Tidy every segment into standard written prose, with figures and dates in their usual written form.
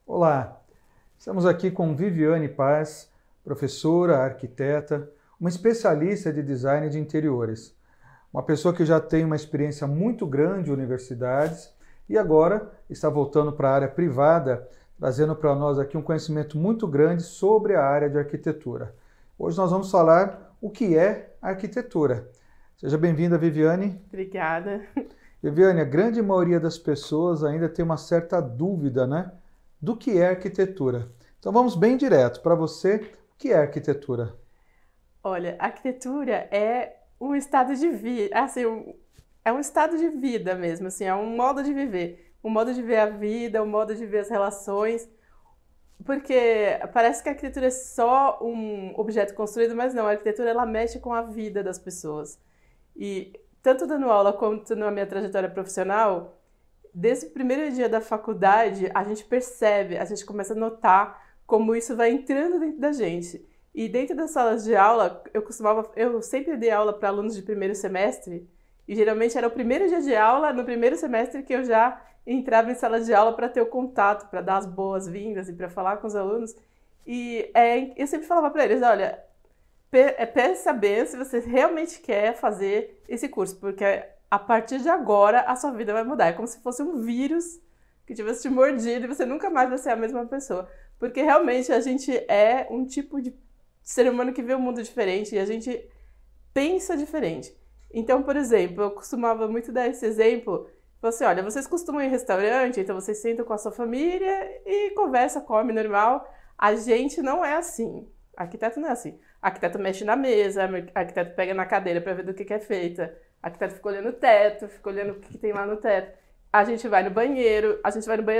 Olá, estamos aqui com Viviane Paz, professora, arquiteta, uma especialista de design de interiores, uma pessoa que já tem uma experiência muito grande em universidades e agora está voltando para a área privada, trazendo para nós aqui um conhecimento muito grande sobre a área de arquitetura. Hoje nós vamos falar o que é arquitetura. Seja bem-vinda, Viviane. Obrigada. Viviane, a grande maioria das pessoas ainda tem uma certa dúvida, né, do que é arquitetura. Então vamos bem direto. Para você, o que é arquitetura? Olha, arquitetura é um estado de vida, assim, é um estado de vida mesmo, assim, é um modo de viver. Um modo de ver a vida, um modo de ver as relações. Porque parece que a arquitetura é só um objeto construído, mas não, a arquitetura ela mexe com a vida das pessoas. E tanto dando aula quanto na minha trajetória profissional, desde o primeiro dia da faculdade, a gente percebe, a gente começa a notar como isso vai entrando dentro da gente. E dentro das salas de aula, eu sempre dei aula para alunos de primeiro semestre, e geralmente era o primeiro dia de aula, no primeiro semestre, que eu já entrava em sala de aula para ter o contato, para dar as boas-vindas e para falar com os alunos. E eu sempre falava para eles, olha, pensa bem se você realmente quer fazer esse curso, porque a partir de agora a sua vida vai mudar. É como se fosse um vírus que tivesse te mordido e você nunca mais vai ser a mesma pessoa. Porque realmente a gente é um tipo de ser humano que vê o mundo diferente e a gente pensa diferente. Então, por exemplo, eu costumava muito dar esse exemplo. Você, olha, vocês costumam ir em restaurante, então vocês sentam com a sua família e conversa, come normal. A gente não é assim. Arquiteto não é assim. Arquiteto mexe na mesa, arquiteto pega na cadeira para ver do que é feita. Arquiteto fica olhando o teto, fica olhando o que tem lá no teto. A gente vai no banheiro, a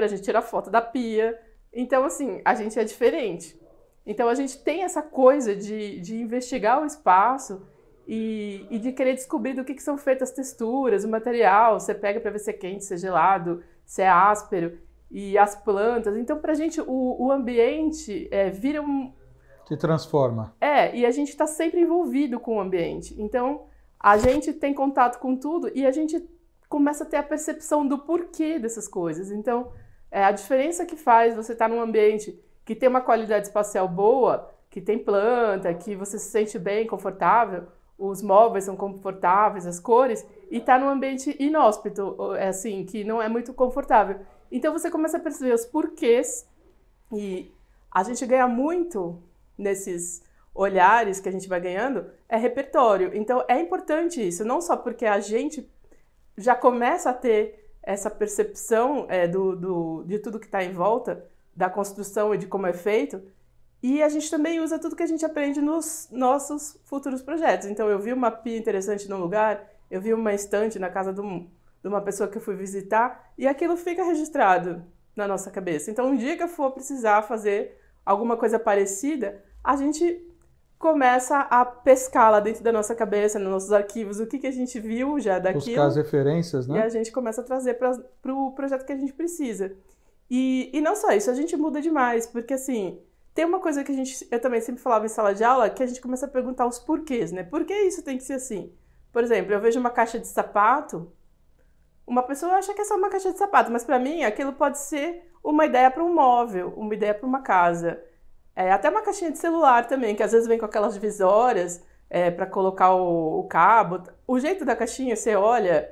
gente tira foto da pia. Então, assim, a gente é diferente. Então, a gente tem essa coisa de investigar o espaço e de querer descobrir do que são feitas as texturas, o material. Você pega para ver se é quente, se é gelado, se é áspero, e as plantas. Então, pra gente, o ambiente vira um... Se transforma. E a gente está sempre envolvido com o ambiente. Então, a gente tem contato com tudo e a gente começa a ter a percepção do porquê dessas coisas. Então, a diferença que faz você estar num ambiente que tem uma qualidade espacial boa, que tem planta, que você se sente bem, confortável, os móveis são confortáveis, as cores, e estar num ambiente inóspito, assim, que não é muito confortável. Então, você começa a perceber os porquês e a gente ganha muito nesses olhares que a gente vai ganhando, é repertório. Então, é importante isso, não só porque a gente já começa a ter essa percepção de tudo que está em volta, da construção e de como é feito, e a gente também usa tudo que a gente aprende nos nossos futuros projetos. Então, eu vi uma pia interessante num lugar, eu vi uma estante na casa de uma pessoa que eu fui visitar, e aquilo fica registrado na nossa cabeça. Então, um dia que eu for precisar fazer alguma coisa parecida, a gente começa a pescar lá dentro da nossa cabeça, nos nossos arquivos, o que a gente viu já daquilo. Buscar as referências, né? E a gente começa a trazer para o projeto que a gente precisa. E não só isso, a gente muda demais, porque assim, tem uma coisa que eu também sempre falava em sala de aula, que a gente começa a perguntar os porquês, né? Por que isso tem que ser assim? Por exemplo, eu vejo uma caixa de sapato, uma pessoa acha que é só uma caixa de sapato, mas para mim aquilo pode ser uma ideia para um móvel, uma ideia para uma casa. Até uma caixinha de celular também, que às vezes vem com aquelas divisórias para colocar o cabo. O jeito da caixinha, você olha,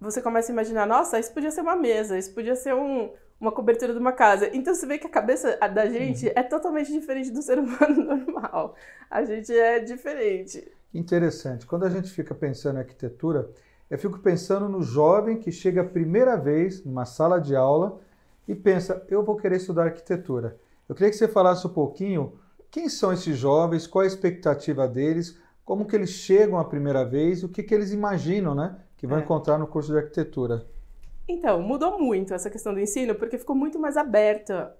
você começa a imaginar, nossa, isso podia ser uma mesa, isso podia ser uma cobertura de uma casa. Então você vê que a cabeça da gente é totalmente diferente do ser humano normal. A gente é diferente. Interessante. Quando a gente fica pensando em arquitetura, eu fico pensando no jovem que chega a primeira vez numa sala de aula e pensa, eu vou querer estudar arquitetura. Eu queria que você falasse um pouquinho quem são esses jovens, qual a expectativa deles, como que eles chegam a primeira vez, o que eles imaginam, né, que vão encontrar no curso de arquitetura. Então, mudou muito essa questão do ensino, porque ficou muito mais aberta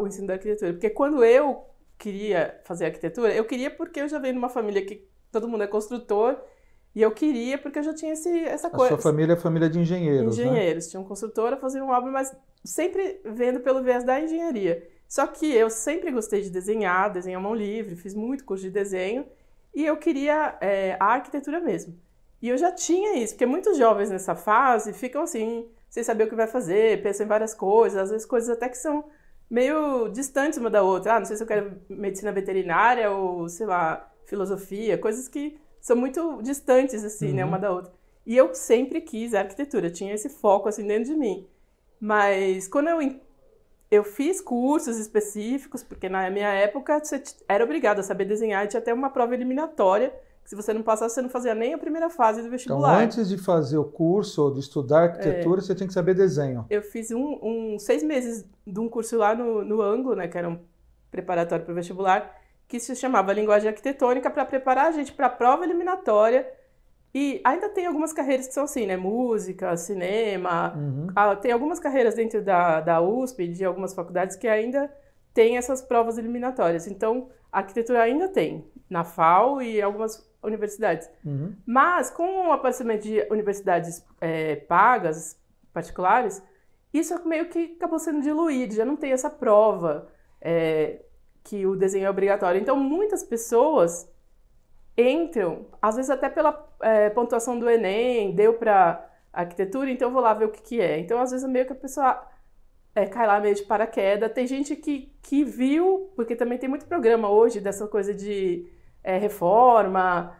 o ensino da arquitetura. Porque quando eu queria fazer arquitetura, eu queria porque eu já venho de uma família que todo mundo é construtor, e eu queria porque eu já tinha essa coisa. A sua família é família de engenheiros, né? Engenheiros, tinham construtora, faziam obra, mas sempre vendo pelo viés da engenharia. Só que eu sempre gostei de desenhar à mão livre, fiz muito curso de desenho, e eu queria a arquitetura mesmo. E eu já tinha isso, porque muitos jovens nessa fase ficam assim, sem saber o que vai fazer, pensam em várias coisas, às vezes coisas até que são meio distantes uma da outra. Não sei se eu quero medicina veterinária ou, sei lá, filosofia, coisas que são muito distantes, assim, né, uma da outra. E eu sempre quis arquitetura, tinha esse foco, assim, dentro de mim. Mas quando eu fiz cursos específicos, porque na minha época você era obrigado a saber desenhar e tinha até uma prova eliminatória, que se você não passasse, você não fazia nem a primeira fase do vestibular. Então, antes de fazer o curso ou de estudar arquitetura, você tinha que saber desenho. Eu fiz 6 meses de um curso lá no Anglo, né, que era um preparatório para o vestibular, que se chamava Linguagem Arquitetônica, para preparar a gente para a prova eliminatória. E ainda tem algumas carreiras que são assim, né? Música, cinema. Tem algumas carreiras dentro da USP, de algumas faculdades, que ainda tem essas provas eliminatórias. Então, a arquitetura ainda tem, na FAU e algumas universidades. Mas, com o aparecimento de universidades pagas, particulares, isso meio que acabou sendo diluído, já não tem essa prova que o desenho é obrigatório. Então, muitas pessoas entram, às vezes até pela pontuação do Enem, deu para arquitetura, então eu vou lá ver o que é. Então, às vezes, meio que a pessoa cai lá meio de paraquedas. Tem gente que viu, porque também tem muito programa hoje dessa coisa de reforma,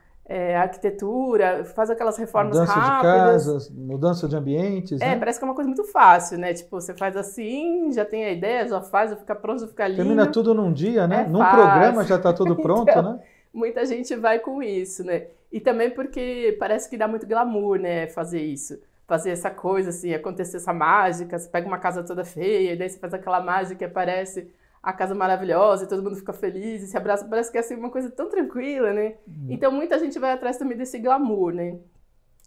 arquitetura, faz aquelas reformas rápidas. Mudança de casas, mudança de ambientes, né? Parece que é uma coisa muito fácil, né? Tipo, você faz assim, já tem a ideia, já faz, já fica pronto, já fica lindo. Termina tudo num dia, né? Num programa já está tudo pronto, então, né? Muita gente vai com isso, né? E também porque parece que dá muito glamour, né? Fazer isso. Fazer essa coisa, assim, acontecer essa mágica. Você pega uma casa toda feia, e daí você faz aquela mágica e aparece a casa maravilhosa, e todo mundo fica feliz e se abraça. Parece que é assim, uma coisa tão tranquila, né? Então, muita gente vai atrás também desse glamour, né?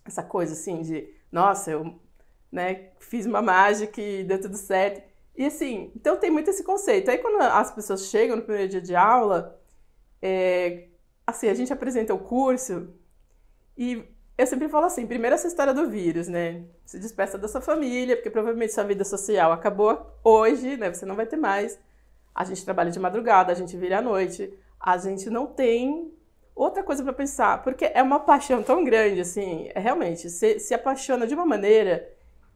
Essa coisa, assim, de... Nossa, eu fiz uma mágica e deu tudo certo. E, assim, então tem muito esse conceito. Aí, quando as pessoas chegam no primeiro dia de aula... Assim, a gente apresenta o curso e eu sempre falo assim, primeiro essa história do vírus, né? Se despeça da sua família, porque provavelmente sua vida social acabou hoje, né? Você não vai ter mais. A gente trabalha de madrugada, a gente vira à noite. A gente não tem outra coisa para pensar, porque é uma paixão tão grande, assim, realmente, você se apaixona de uma maneira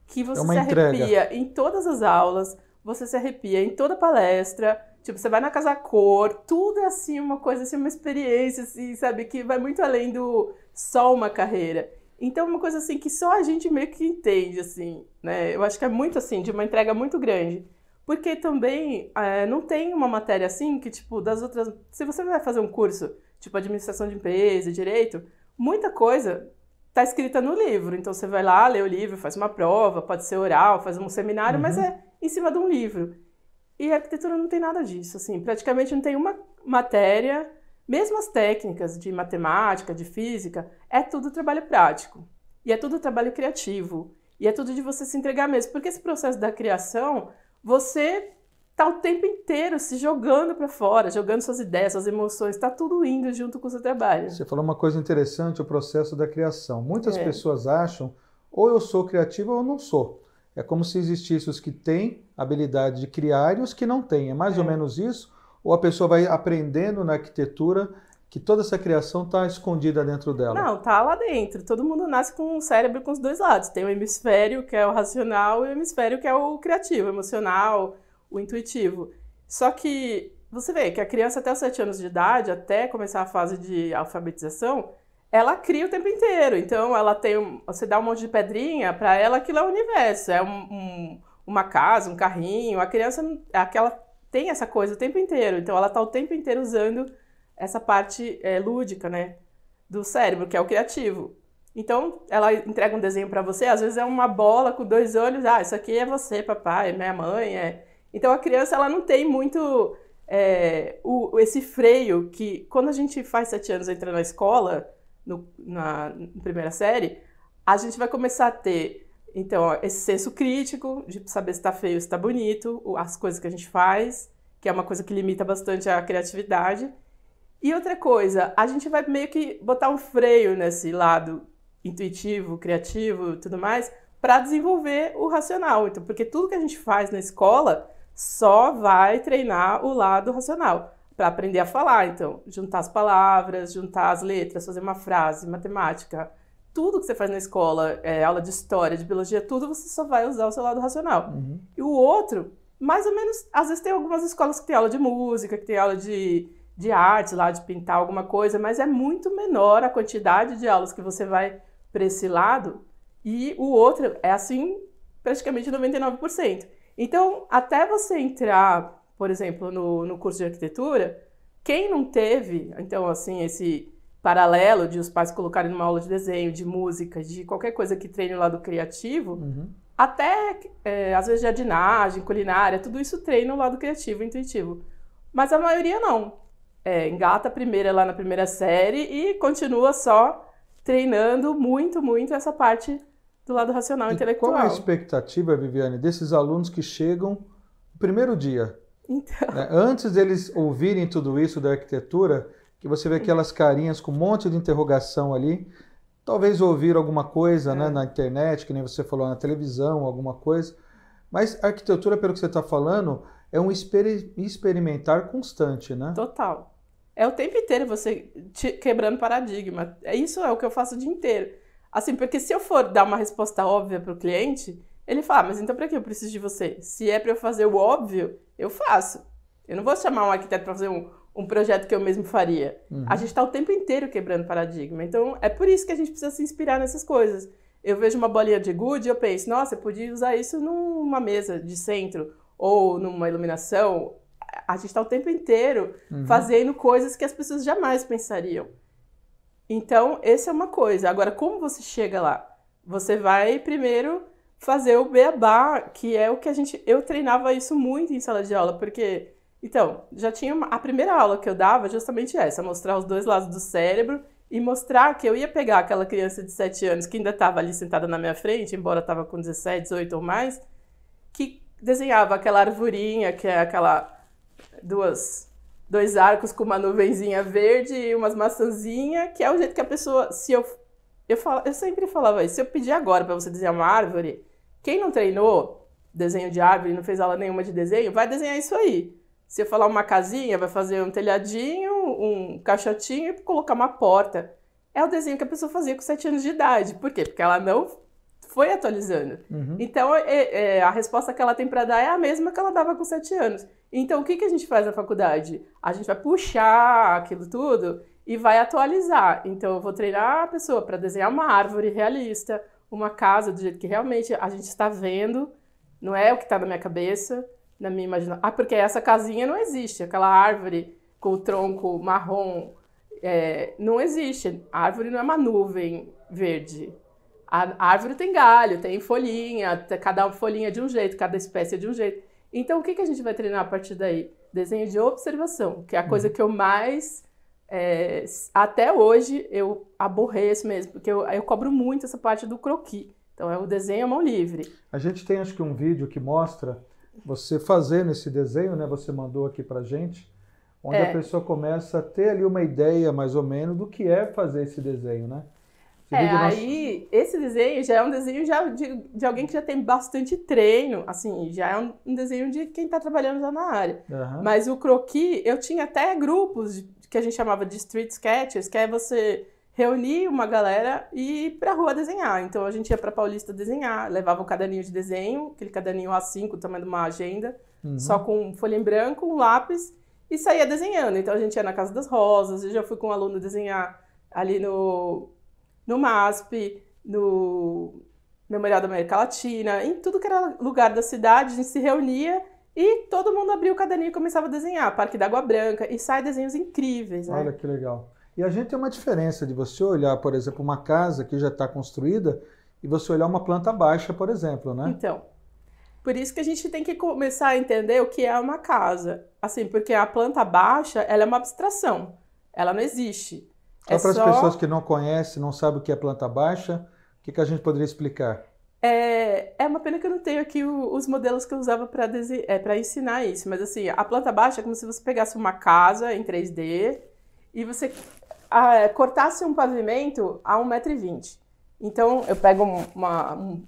que você se arrepia em todas as aulas, você se arrepia em toda palestra. Tipo, você vai na Casa Cor, tudo é assim, uma coisa assim, uma experiência, assim, sabe? Que vai muito além do só uma carreira. Então, uma coisa assim que só a gente meio que entende, assim, né? Eu acho que é muito assim, de uma entrega muito grande. Porque também não tem uma matéria assim que, tipo, das outras... Se você vai fazer um curso, tipo, administração de empresa, direito, muita coisa tá escrita no livro. Então, você vai lá, lê o livro, faz uma prova, pode ser oral, faz um seminário, mas é em cima de um livro. E a arquitetura não tem nada disso, assim, praticamente não tem uma matéria, mesmo as técnicas de matemática, de física, é tudo trabalho prático, e é tudo trabalho criativo, e é tudo de você se entregar mesmo, porque esse processo da criação, você tá o tempo inteiro se jogando para fora, jogando suas ideias, suas emoções, tá tudo indo junto com o seu trabalho. Você falou uma coisa interessante, o processo da criação. Muitas pessoas acham, ou eu sou criativo ou eu não sou. É como se existissem os que têm habilidade de criar e os que não têm. É mais ou menos isso? Ou a pessoa vai aprendendo na arquitetura que toda essa criação está escondida dentro dela? Não, tá lá dentro. Todo mundo nasce com um cérebro com os dois lados. Tem o hemisfério, que é o racional, e o hemisfério, que é o criativo, o emocional, o intuitivo. Só que você vê que a criança até os 7 anos de idade, até começar a fase de alfabetização, ela cria o tempo inteiro. Então, ela tem você dá um monte de pedrinha, para ela aquilo é o universo. É uma casa, um carrinho. A criança aquela tem essa coisa o tempo inteiro. Então, ela está o tempo inteiro usando essa parte lúdica, né, do cérebro, que é o criativo. Então, ela entrega um desenho para você. Às vezes é uma bola com 2 olhos. Ah, isso aqui é você, papai, minha mãe. Então, a criança ela não tem muito esse freio que, quando a gente faz 7 anos, entra na escola... Na primeira série, a gente vai começar a ter, então, esse senso crítico, de saber se está feio, se está bonito, as coisas que a gente faz, que é uma coisa que limita bastante a criatividade. E outra coisa, a gente vai meio que botar um freio nesse lado intuitivo, criativo e tudo mais, para desenvolver o racional. Então, porque tudo que a gente faz na escola só vai treinar o lado racional. Para aprender a falar, então, juntar as palavras, juntar as letras, fazer uma frase, matemática, tudo que você faz na escola, aula de história, de biologia, tudo você só vai usar o seu lado racional. E o outro mais ou menos, às vezes tem algumas escolas que tem aula de música, que tem aula de artes lá, de pintar alguma coisa, mas é muito menor a quantidade de aulas que você vai para esse lado, e o outro é assim, praticamente 99%. Então, até você entrar, por exemplo, no curso de arquitetura, quem não teve, então, assim, esse paralelo de os pais colocarem numa aula de desenho, de música, de qualquer coisa que treine o lado criativo, até, às vezes, jardinagem, culinária, tudo isso treina o lado criativo, intuitivo. Mas a maioria não. Engata a primeira lá na primeira série e continua só treinando muito, muito essa parte do lado racional e intelectual. Qual é a expectativa, Viviane, desses alunos que chegam no primeiro dia? Então... Né? Antes deles ouvirem tudo isso da arquitetura, que você vê aquelas carinhas com um monte de interrogação ali, talvez ouvir alguma coisa né, na internet, que nem você falou, na televisão, alguma coisa. Mas a arquitetura, pelo que você está falando, é um experimentar constante, né? Total. É o tempo inteiro você quebrando paradigma. Isso é o que eu faço o dia inteiro. Assim, porque se eu for dar uma resposta óbvia para o cliente, ele fala, mas então para que eu preciso de você? Se é para eu fazer o óbvio, eu faço. Eu não vou chamar um arquiteto para fazer um projeto que eu mesmo faria. A gente está o tempo inteiro quebrando paradigma. Então, é por isso que a gente precisa se inspirar nessas coisas. Eu vejo uma bolinha de gude e eu penso, nossa, eu podia usar isso numa mesa de centro ou numa iluminação. A gente está o tempo inteiro fazendo coisas que as pessoas jamais pensariam. Então, essa é uma coisa. Agora, como você chega lá? Você vai primeiro fazer o beabá, que é o que eu treinava isso muito em sala de aula, porque... Então, já tinha a primeira aula que eu dava justamente essa, mostrar os dois lados do cérebro e mostrar que eu ia pegar aquela criança de 7 anos que ainda estava ali sentada na minha frente, embora estava com 17, 18 ou mais, que desenhava aquela arvorinha, que é aquela dois arcos com uma nuvenzinha verde e umas maçãzinhas, que é o jeito que a pessoa... Eu sempre falava isso, se eu pedir agora para você desenhar uma árvore, quem não treinou desenho de árvore, não fez aula nenhuma de desenho, vai desenhar isso aí. Se eu falar uma casinha, vai fazer um telhadinho, um caixotinho e colocar uma porta. É o desenho que a pessoa fazia com 7 anos de idade. Por quê? Porque ela não foi atualizando. Então, a resposta que ela tem para dar é a mesma que ela dava com 7 anos. Então, o que a gente faz na faculdade? A gente vai puxar aquilo tudo e vai atualizar. Então, eu vou treinar a pessoa para desenhar uma árvore realista, uma casa do jeito que realmente a gente está vendo, não é o que está na minha cabeça, na minha imaginação. Porque essa casinha não existe, aquela árvore com o tronco marrom não existe. A árvore não é uma nuvem verde. A árvore tem galho, tem folhinha, cada folhinha de um jeito, cada espécie de um jeito. Então, o que a gente vai treinar a partir daí? Desenho de observação, que é a coisa que eu mais... até hoje, eu aborreço mesmo, porque eu cobro muito essa parte do croquis. Então, é o desenho à mão livre. A gente tem, acho que, um vídeo que mostra você fazendo esse desenho, né? Você mandou aqui pra gente, onde a pessoa começa a ter ali uma ideia, mais ou menos, do que é fazer esse desenho, né? Esse desenho já é um desenho de alguém que já tem bastante treino, assim, já é um desenho de quem está trabalhando já na área. Mas o croquis, eu tinha até grupos que a gente chamava de street sketchers, que é você reunir uma galera e ir pra rua desenhar. Então a gente ia pra Paulista desenhar, levava um caderninho de desenho, aquele caderninho A5, o tamanho de uma agenda, só com folha em branco, um lápis, e saía desenhando. Então a gente ia na Casa das Rosas, eu já fui com um aluno desenhar ali no MASP, no Memorial da América Latina, em tudo que era lugar da cidade, a gente se reunia e todo mundo abria o caderninho e começava a desenhar. Parque da Água Branca, e sai desenhos incríveis, né? Olha que legal. E a gente tem uma diferença de você olhar, por exemplo, uma casa que já está construída e você olhar uma planta baixa, por exemplo, né? Então, por isso que a gente tem que começar a entender o que é uma casa. Assim, porque a planta baixa, ela é uma abstração. Ela não existe. Só para as pessoas que não conhecem, não sabem o que é planta baixa, o que a gente poderia explicar? É uma pena que eu não tenho aqui os modelos que eu usava para ensinar isso. Mas assim, a planta baixa é como se você pegasse uma casa em 3D e você cortasse um pavimento a 1,20 m. Então, eu pego um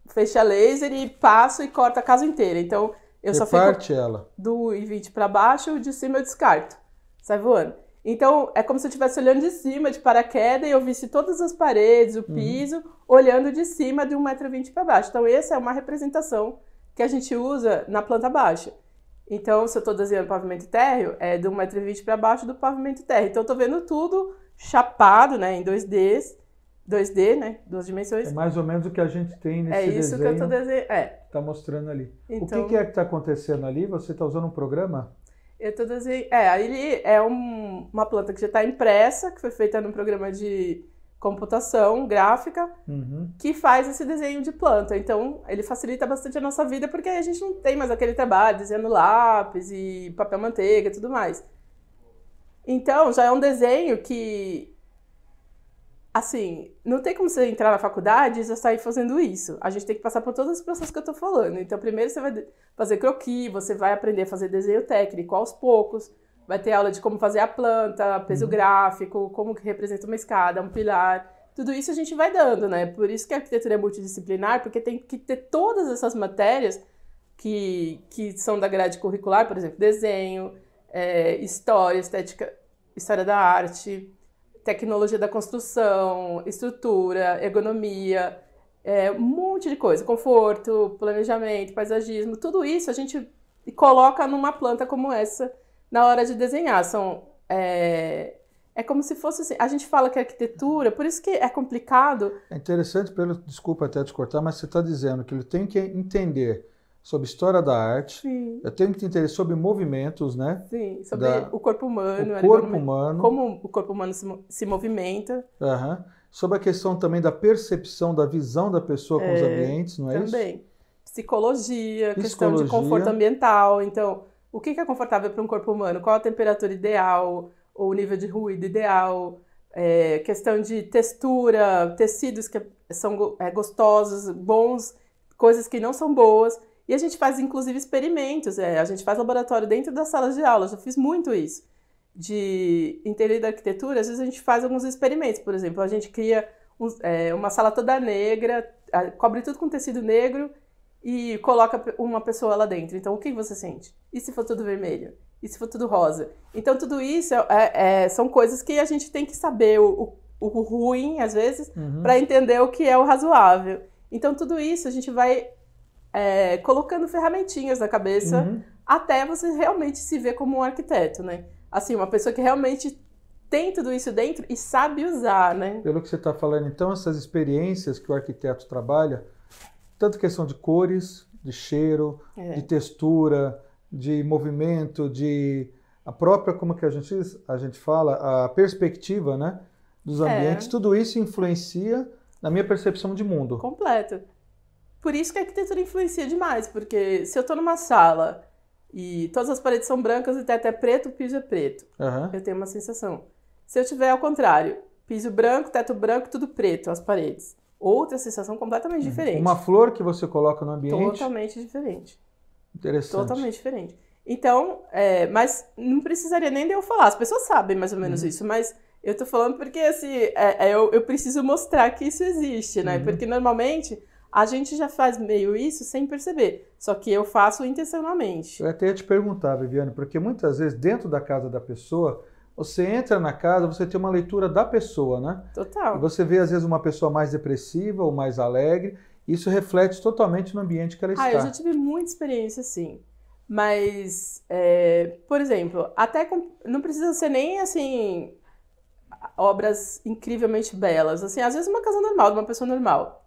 feixe a laser e passo e corto a casa inteira. Então, eu só fico do 1,20 para baixo, de cima eu descarto. Sai voando. Então, é como se eu estivesse olhando de cima, de paraquedas, e eu visse todas as paredes, o piso, olhando de cima de 1,20 m para baixo. Então, essa é uma representação que a gente usa na planta baixa. Então, se eu estou desenhando pavimento térreo, é de 1,20 m para baixo do pavimento térreo. Então, eu estou vendo tudo chapado, né, em 2D, né, 2 dimensões. É mais ou menos o que a gente tem nesse desenho. É isso que eu estou desenhando. Está mostrando ali. Então, o que é que está acontecendo ali? Você está usando um programa? Eu estou desenhando. Ele é uma planta que já está impressa, que foi feita num programa de computação gráfica, que faz esse desenho de planta. Então, ele facilita bastante a nossa vida, porque aí a gente não tem mais aquele trabalho desenhando lápis e papel manteiga e tudo mais. Então, já é um desenho que, assim, não tem como você entrar na faculdade e já sair fazendo isso. A gente tem que passar por todos os processos que eu estou falando. Então, primeiro você vai fazer croquis, você vai aprender a fazer desenho técnico aos poucos, vai ter aula de como fazer a planta, peso gráfico, como que representa uma escada, um pilar. Tudo isso a gente vai dando, né? Por isso que a arquitetura é multidisciplinar, porque tem que ter todas essas matérias que são da grade curricular, por exemplo, desenho, história, estética, história da arte, tecnologia da construção, estrutura, ergonomia, um monte de coisa, conforto, planejamento, paisagismo, tudo isso a gente coloca numa planta como essa na hora de desenhar. É como se fosse assim, a gente fala que a arquitetura, por isso que é complicado. É interessante, desculpa até te cortar, mas você está dizendo que ele tem que entender sobre história da arte, Sim. Eu tenho que entender sobre movimentos, né? Sim, sobre o corpo humano, como o corpo humano se movimenta. Sobre a questão também da percepção, da visão da pessoa com os ambientes, não é isso? Também. Psicologia, questão de conforto ambiental. Então, o que é confortável para um corpo humano? Qual a temperatura ideal? Ou o nível de ruído ideal? Questão de textura, tecidos que são gostosos, bons, coisas que não são boas. E a gente faz, inclusive, experimentos. A gente faz laboratório dentro das salas de aula. Eu já fiz muito isso. De interior da arquitetura, às vezes a gente faz alguns experimentos. Por exemplo, a gente cria uma sala toda negra, cobre tudo com tecido negro e coloca uma pessoa lá dentro. Então, o que você sente? E se for tudo vermelho? E se for tudo rosa? Então, tudo isso são coisas que a gente tem que saber o ruim, às vezes, para entender o que é o razoável. Então, tudo isso a gente vai colocando ferramentinhas na cabeça até você realmente se ver como um arquiteto, né? Assim, uma pessoa que realmente tem tudo isso dentro e sabe usar, né? Pelo que você está falando, então, essas experiências que o arquiteto trabalha, tanto questão de cores, de cheiro, de textura, de movimento, de a própria, como que a gente fala, a perspectiva, né, dos ambientes, tudo isso influencia na minha percepção de mundo. Completo. Por isso que a arquitetura influencia demais, porque se eu estou numa sala e todas as paredes são brancas e o teto é preto, o piso é preto, eu tenho uma sensação. Se eu tiver ao contrário, piso branco, teto branco, tudo preto, as paredes, outra sensação completamente diferente. Uma flor que você coloca no ambiente... Totalmente diferente. Interessante. Totalmente diferente. Então, mas não precisaria nem de eu falar, as pessoas sabem mais ou menos isso, mas eu tô falando porque, assim, eu preciso mostrar que isso existe, né? Porque, normalmente, a gente já faz meio isso sem perceber, só que eu faço intencionalmente. Eu até ia te perguntar, Viviane, porque muitas vezes, dentro da casa da pessoa, você entra na casa, você tem uma leitura da pessoa, né? Total. E você vê, às vezes, uma pessoa mais depressiva ou mais alegre, isso reflete totalmente no ambiente que ela está. Eu já tive muita experiência, sim. Mas, por exemplo, até não precisa ser nem, assim, obras incrivelmente belas. Assim, às vezes uma casa normal, de uma pessoa normal,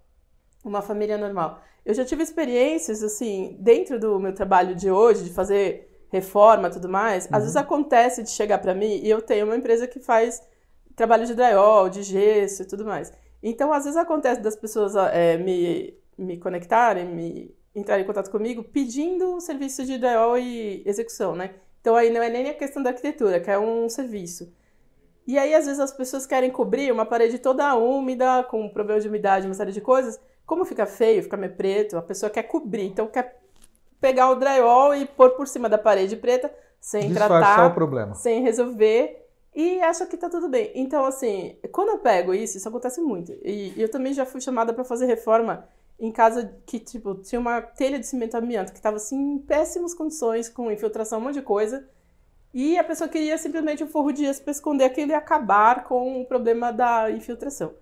uma família normal. Eu já tive experiências, assim, dentro do meu trabalho de hoje, de fazer reforma e tudo mais, às vezes acontece de chegar para mim, e eu tenho uma empresa que faz trabalho de drywall, de gesso e tudo mais. Então, às vezes acontece das pessoas me conectarem, entrarem em contato comigo pedindo serviço de drywall e execução, né? Então aí não é nem a questão da arquitetura, que é um serviço. E aí às vezes as pessoas querem cobrir uma parede toda úmida, com problema de umidade, uma série de coisas. Como fica feio, fica meio preto, a pessoa quer cobrir, então quer pegar o drywall e pôr por cima da parede preta, sem disfarçar o problema, sem resolver, e acha que tá tudo bem. Então assim, quando eu pego isso acontece muito. E eu também já fui chamada para fazer reforma em casa que, tipo, tinha uma telha de cimento amianto que estava, assim, em péssimas condições, com infiltração, um monte de coisa. E a pessoa queria simplesmente um forro de gesso para esconder aquilo e acabar com o problema da infiltração.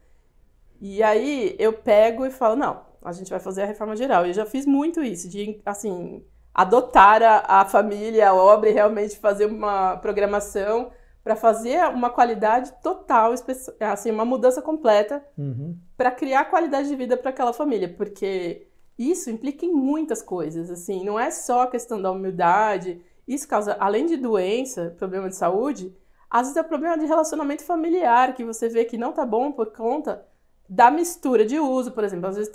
E aí eu pego e falo, não, A gente vai fazer a reforma geral. E eu já fiz muito isso, de, assim, adotar a família, a obra e realmente fazer uma programação para fazer uma qualidade total, assim, uma mudança completa para criar qualidade de vida para aquela família, porque isso implica em muitas coisas, assim, não é só a questão da humildade, isso causa, além de doença, problema de saúde, às vezes é problema de relacionamento familiar, que você vê que não tá bom por conta da mistura de uso, por exemplo, às vezes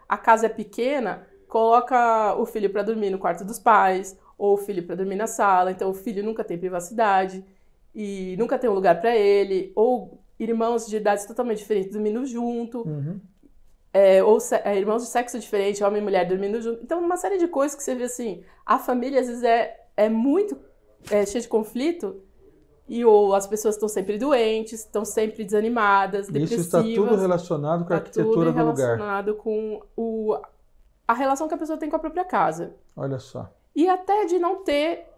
a casa é pequena, coloca o filho para dormir no quarto dos pais, ou o filho para dormir na sala, então o filho nunca tem privacidade, e nunca tem um lugar para ele, ou irmãos de idades totalmente diferentes dormindo junto, ou irmãos de sexo diferente, homem e mulher dormindo junto. Então, uma série de coisas que você vê assim, a família às vezes é muito cheia de conflito, ou as pessoas estão sempre doentes, estão sempre desanimadas, depressivas. Isso está tudo relacionado com a arquitetura do lugar. Tudo relacionado com a relação que a pessoa tem com a própria casa. Olha só. E até de não ter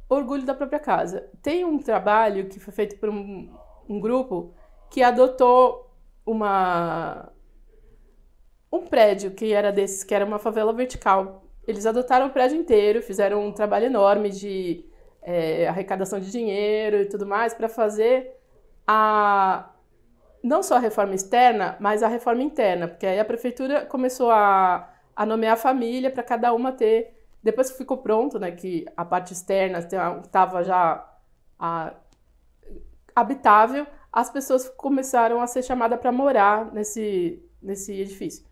orgulho da própria casa. Tem um trabalho que foi feito por um grupo que adotou um prédio que era desses, que era uma favela vertical. Eles adotaram o prédio inteiro, fizeram um trabalho enorme de arrecadação de dinheiro e tudo mais para fazer não só a reforma externa, mas a reforma interna, porque aí a prefeitura começou a nomear a família para cada uma ter. Depois que ficou pronto, né, que a parte externa estava já habitável, as pessoas começaram a ser chamadas para morar nesse edifício.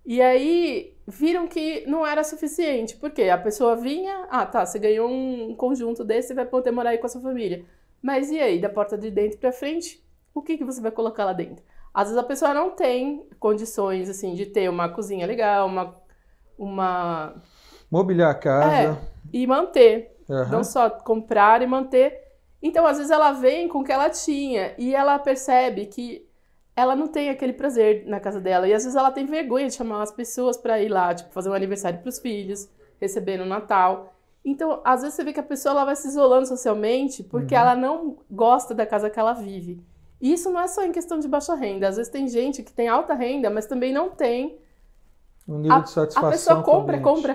E aí viram que não era suficiente, porque a pessoa vinha, você ganhou um conjunto desse, você vai poder morar aí com a sua família. Mas e aí, da porta de dentro para frente, o que você vai colocar lá dentro? Às vezes a pessoa não tem condições, assim, de ter uma cozinha legal, mobiliar a casa. E manter. Não só comprar e manter. Então, às vezes, ela vem com o que ela tinha e ela percebe que ela não tem aquele prazer na casa dela. E, às vezes, ela tem vergonha de chamar as pessoas para ir lá, tipo, fazer um aniversário para os filhos, receber no Natal. Então, às vezes, você vê que a pessoa ela vai se isolando socialmente porque ela não gosta da casa que ela vive. E isso não é só em questão de baixa renda. Às vezes, tem gente que tem alta renda, mas também não tem um nível de satisfação. A pessoa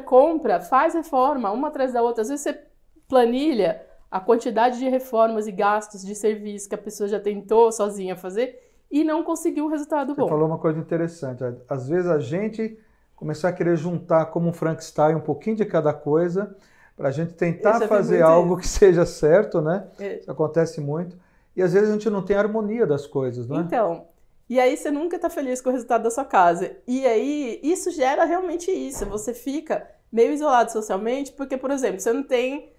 compra, faz reforma, uma atrás da outra. Às vezes você planilha a quantidade de reformas e gastos de serviço que a pessoa já tentou sozinha fazer e não conseguiu um resultado bom. Você falou uma coisa interessante. Às vezes a gente começar a querer juntar como um Frankenstein um pouquinho de cada coisa para a gente tentar fazer algo que seja certo, né? Isso acontece muito. E às vezes a gente não tem a harmonia das coisas, né? Então... E aí você nunca está feliz com o resultado da sua casa. E aí isso gera realmente isso. Você fica meio isolado socialmente, porque, por exemplo, você não tem...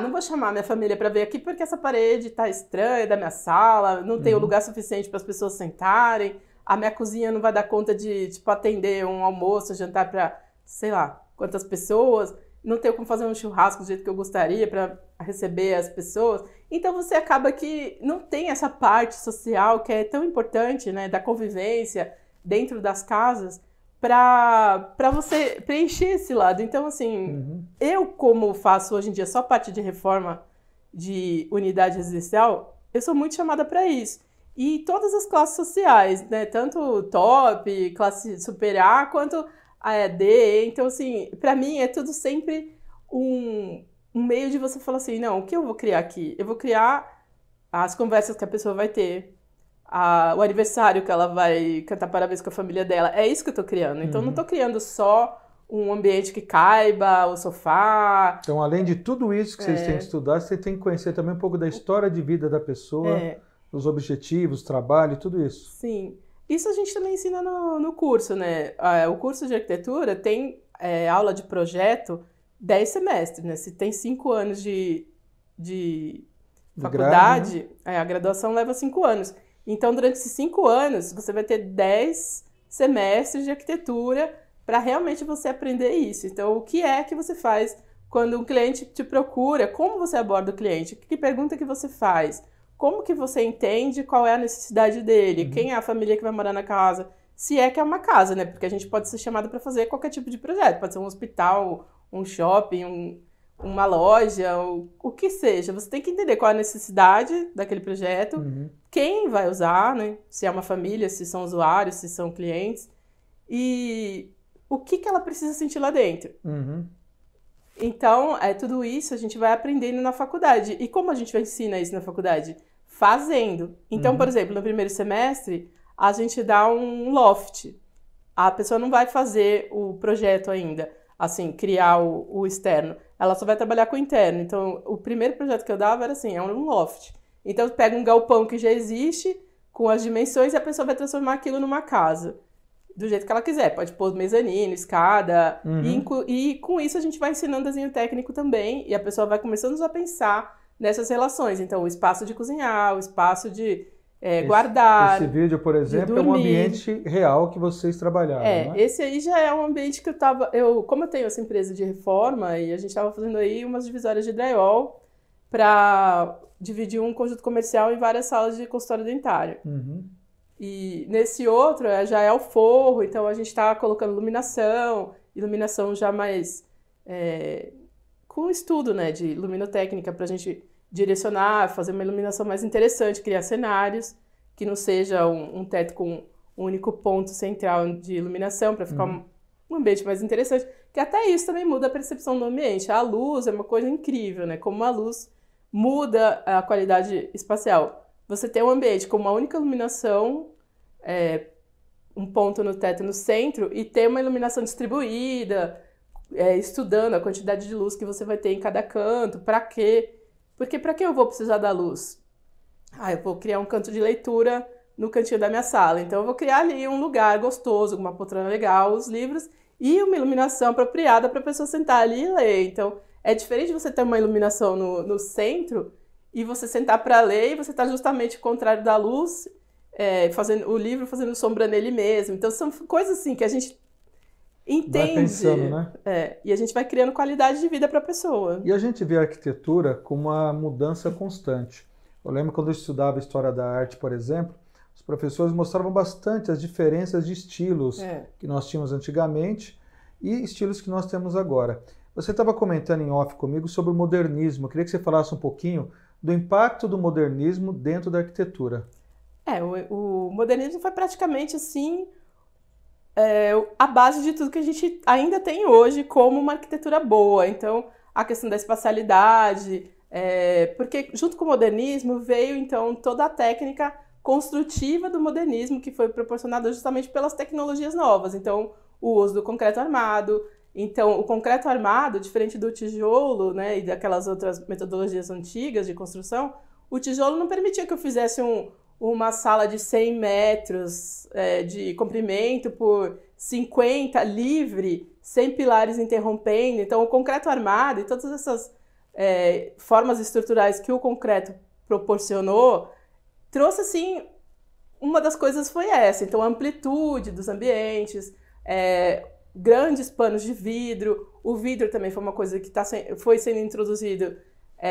não vou chamar minha família para ver aqui porque essa parede está estranha da minha sala, não tem o lugar suficiente para as pessoas sentarem, a minha cozinha não vai dar conta de, tipo, atender um almoço, jantar para, sei lá, quantas pessoas, não tenho como fazer um churrasco do jeito que eu gostaria para receber as pessoas. Então você acaba que não tem essa parte social que é tão importante, né, da convivência dentro das casas para você preencher esse lado. Então, assim, eu como faço hoje em dia só parte de reforma de unidade residencial, eu sou muito chamada para isso. E todas as classes sociais, né, tanto top, classe super A, quanto a ED. Então, assim, para mim é tudo sempre um meio de você falar assim, não, o que eu vou criar aqui? Eu vou criar as conversas que a pessoa vai ter, o aniversário que ela vai cantar parabéns com a família dela. É isso que eu tô criando. Então, não tô criando só um ambiente que caiba, o sofá. Então, além de tudo isso que vocês têm que estudar, você tem que conhecer também um pouco da história de vida da pessoa, os objetivos, trabalho, tudo isso. Sim. Isso a gente também ensina no curso, né? O curso de arquitetura tem aula de projeto 10 semestres, né? Se tem 5 anos de faculdade, grade, né? A graduação leva 5 anos. Então, durante esses 5 anos, você vai ter 10 semestres de arquitetura para realmente você aprender isso. Então, o que é que você faz quando um cliente te procura? Como você aborda o cliente? Que pergunta que você faz? Como que você entende qual é a necessidade dele? Quem é a família que vai morar na casa? Se é que é uma casa, né? Porque a gente pode ser chamado para fazer qualquer tipo de projeto. Pode ser um hospital, um shopping, uma loja, o que seja. Você tem que entender qual é a necessidade daquele projeto, quem vai usar, né? Se é uma família, se são usuários, se são clientes. E o que ela precisa sentir lá dentro. Uhum. Então, tudo isso a gente vai aprendendo na faculdade. E como a gente vai ensinar isso na faculdade? Fazendo. Então, por exemplo, no primeiro semestre, a gente dá um loft. A pessoa não vai fazer o projeto ainda, assim, criar o externo. Ela só vai trabalhar com o interno. Então, o primeiro projeto que eu dava era assim, é um loft. Então, pega um galpão que já existe, com as dimensões, e a pessoa vai transformar aquilo numa casa. Do jeito que ela quiser. Pode pôr mezanino, escada. E com isso a gente vai ensinando desenho técnico também. E a pessoa vai começando a pensar nessas relações. Então, o espaço de cozinhar, o espaço de guardar. Esse vídeo, por exemplo, é um ambiente real que vocês trabalharam, né? Esse aí já é um ambiente que como eu tenho essa empresa de reforma, e a gente estava fazendo aí umas divisórias de drywall para dividir um conjunto comercial em várias salas de consultório dentário. E nesse outro já é o forro, então a gente está colocando iluminação já mais com estudo, né, de luminotécnica para a gente direcionar, fazer uma iluminação mais interessante, criar cenários que não seja um teto com um único ponto central de iluminação para ficar um ambiente mais interessante, que até isso também muda a percepção do ambiente. A luz é uma coisa incrível, né, como a luz muda a qualidade espacial. Você tem um ambiente com uma única iluminação, um ponto no teto no centro, e ter uma iluminação distribuída, estudando a quantidade de luz que você vai ter em cada canto. Para quê? Porque para que eu vou precisar da luz? Eu vou criar um canto de leitura no cantinho da minha sala. Então, eu vou criar ali um lugar gostoso, com uma poltrona legal, os livros, e uma iluminação apropriada para a pessoa sentar ali e ler. Então, é diferente de você ter uma iluminação no centro e você sentar para ler e você está justamente ao contrário da luz, fazendo o livro fazendo sombra nele mesmo. Então, são coisas assim que a gente entende. Vai pensando, né? E a gente vai criando qualidade de vida para a pessoa. E a gente vê a arquitetura como uma mudança constante. Eu lembro quando eu estudava História da Arte, por exemplo, os professores mostravam bastante as diferenças de estilos que nós tínhamos antigamente e estilos que nós temos agora. Você estava comentando em off comigo sobre o modernismo. Eu queria que você falasse um pouquinho do impacto do modernismo dentro da arquitetura. O modernismo foi praticamente assim a base de tudo que a gente ainda tem hoje como uma arquitetura boa. Então, a questão da espacialidade, porque junto com o modernismo veio então toda a técnica construtiva do modernismo, que foi proporcionada justamente pelas tecnologias novas. Então, o uso do concreto armado. Então, o concreto armado, diferente do tijolo, né, e daquelas outras metodologias antigas de construção, o tijolo não permitia que eu fizesse uma sala de 100 metros de comprimento por 50, livre, sem pilares interrompendo. Então, o concreto armado e todas essas formas estruturais que o concreto proporcionou, trouxe, assim, uma das coisas foi essa. Então, a amplitude dos ambientes, grandes panos de vidro. O vidro também foi uma coisa que foi sendo introduzido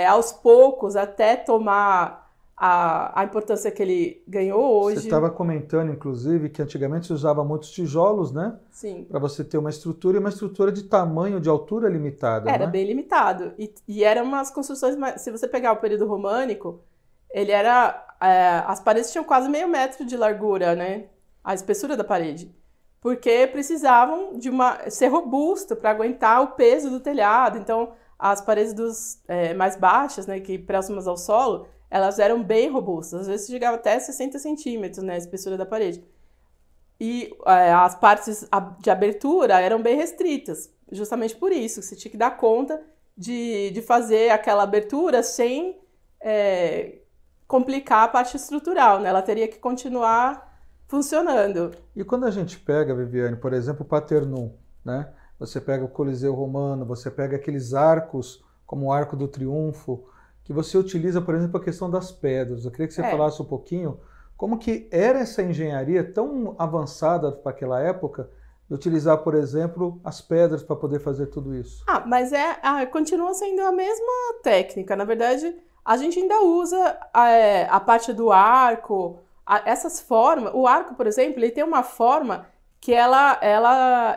aos poucos até tomar a importância que ele ganhou hoje. Você estava comentando, inclusive, que antigamente se usava muitos tijolos, né? Sim. Para você ter uma estrutura de tamanho, de altura limitada. Era, né? bem limitado. E eram umas construções, se você pegar o período românico, ele era... as paredes tinham quase meio metro de largura, né? A espessura da parede. Porque precisavam ser robusto para aguentar o peso do telhado. Então, as paredes mais baixas, né, que próximas ao solo, elas eram bem robustas. Às vezes chegava até 60 centímetros, né, a espessura da parede. E as partes de abertura eram bem restritas. Justamente por isso, você tinha que dar conta de fazer aquela abertura sem complicar a parte estrutural, né? Ela teria que continuar funcionando. E quando a gente pega, Viviane, por exemplo, o Paternum, né? Você pega o Coliseu Romano, você pega aqueles arcos, como o Arco do Triunfo, que você utiliza, por exemplo, a questão das pedras. Eu queria que você falasse um pouquinho como que era essa engenharia tão avançada para aquela época, de utilizar, por exemplo, as pedras para poder fazer tudo isso. Mas continua sendo a mesma técnica. Na verdade, a gente ainda usa a parte do arco, essas formas. O arco, por exemplo, ele tem uma forma que ela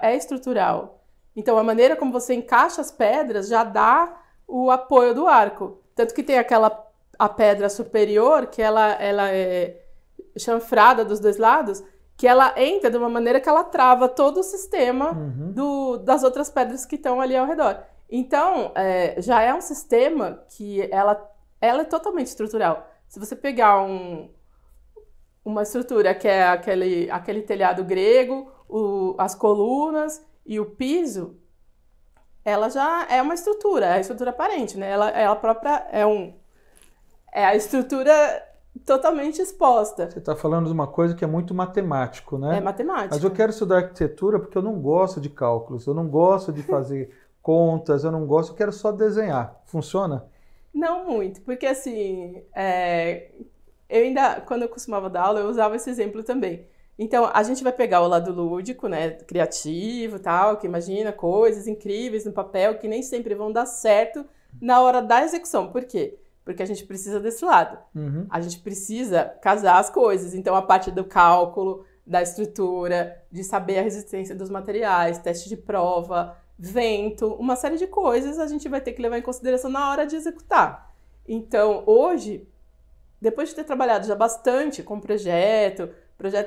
é estrutural. Então, a maneira como você encaixa as pedras já dá o apoio do arco. Tanto que tem a pedra superior, que ela é chanfrada dos dois lados, que ela entra de uma maneira que ela trava todo o sistema das outras pedras que estão ali ao redor. Então, já é um sistema que ela é totalmente estrutural. Se você pegar uma estrutura que é aquele telhado grego, as colunas e o piso, ela já é uma estrutura, é a estrutura aparente, né? Ela própria é a estrutura totalmente exposta. Você está falando de uma coisa que é muito matemático, né? É matemática. Mas eu quero estudar arquitetura porque eu não gosto de cálculos, eu não gosto de fazer contas, eu quero só desenhar. Funciona? Não muito, porque assim, eu ainda, quando eu costumava dar aula, eu usava esse exemplo também. Então, a gente vai pegar o lado lúdico, né, criativo, tal, que imagina coisas incríveis no papel que nem sempre vão dar certo na hora da execução. Por quê? Porque a gente precisa desse lado. A gente precisa casar as coisas. Então, a parte do cálculo, da estrutura, de saber a resistência dos materiais, teste de prova, vento, uma série de coisas a gente vai ter que levar em consideração na hora de executar. Então, hoje, depois de ter trabalhado já bastante com projeto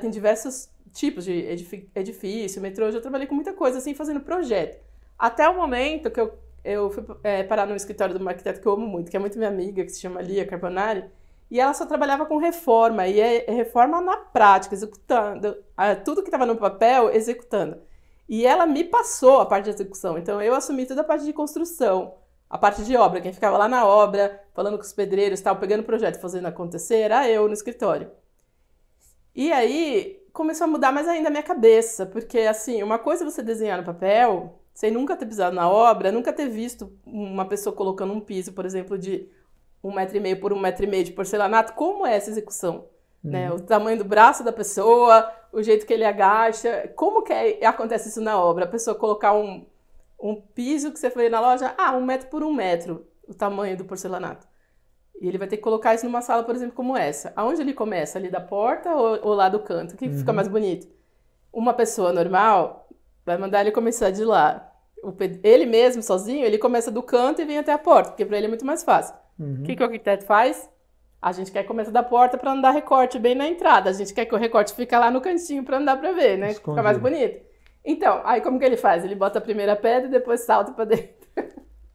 em diversos tipos de edifício, metrô, eu já trabalhei com muita coisa assim, fazendo projeto. Até o momento que eu fui parar no escritório de uma arquiteta que eu amo muito, que é muito minha amiga, que se chama Lia Carbonari, e ela só trabalhava com reforma, e é reforma na prática, executando tudo que estava no papel, executando. E ela me passou a parte de execução, então eu assumi toda a parte de construção, a parte de obra, quem ficava lá na obra, falando com os pedreiros, tal, pegando o projeto, fazendo acontecer, era eu no escritório. E aí começou a mudar mais ainda a minha cabeça, porque assim, uma coisa é você desenhar no papel, sem nunca ter pisado na obra, nunca ter visto uma pessoa colocando um piso, por exemplo, de 1,5 m por 1,5 m de porcelanato, como é essa execução? Né? O tamanho do braço da pessoa, o jeito que ele agacha, como que acontece isso na obra? A pessoa colocar um piso que você foi na loja, 1 m por 1 m, o tamanho do porcelanato. E ele vai ter que colocar isso numa sala, por exemplo, como essa. Aonde ele começa? Ali da porta ou lá do canto? O que fica mais bonito? Uma pessoa normal vai mandar ele começar de lá. Ele mesmo, sozinho, ele começa do canto e vem até a porta, porque para ele é muito mais fácil. O que o arquiteto faz? A gente quer que comece da porta para não dar recorte bem na entrada. A gente quer que o recorte fique lá no cantinho para não dar para ver, né? Fica mais bonito. Então, aí como que ele faz? Ele bota a primeira pedra e depois salta para dentro.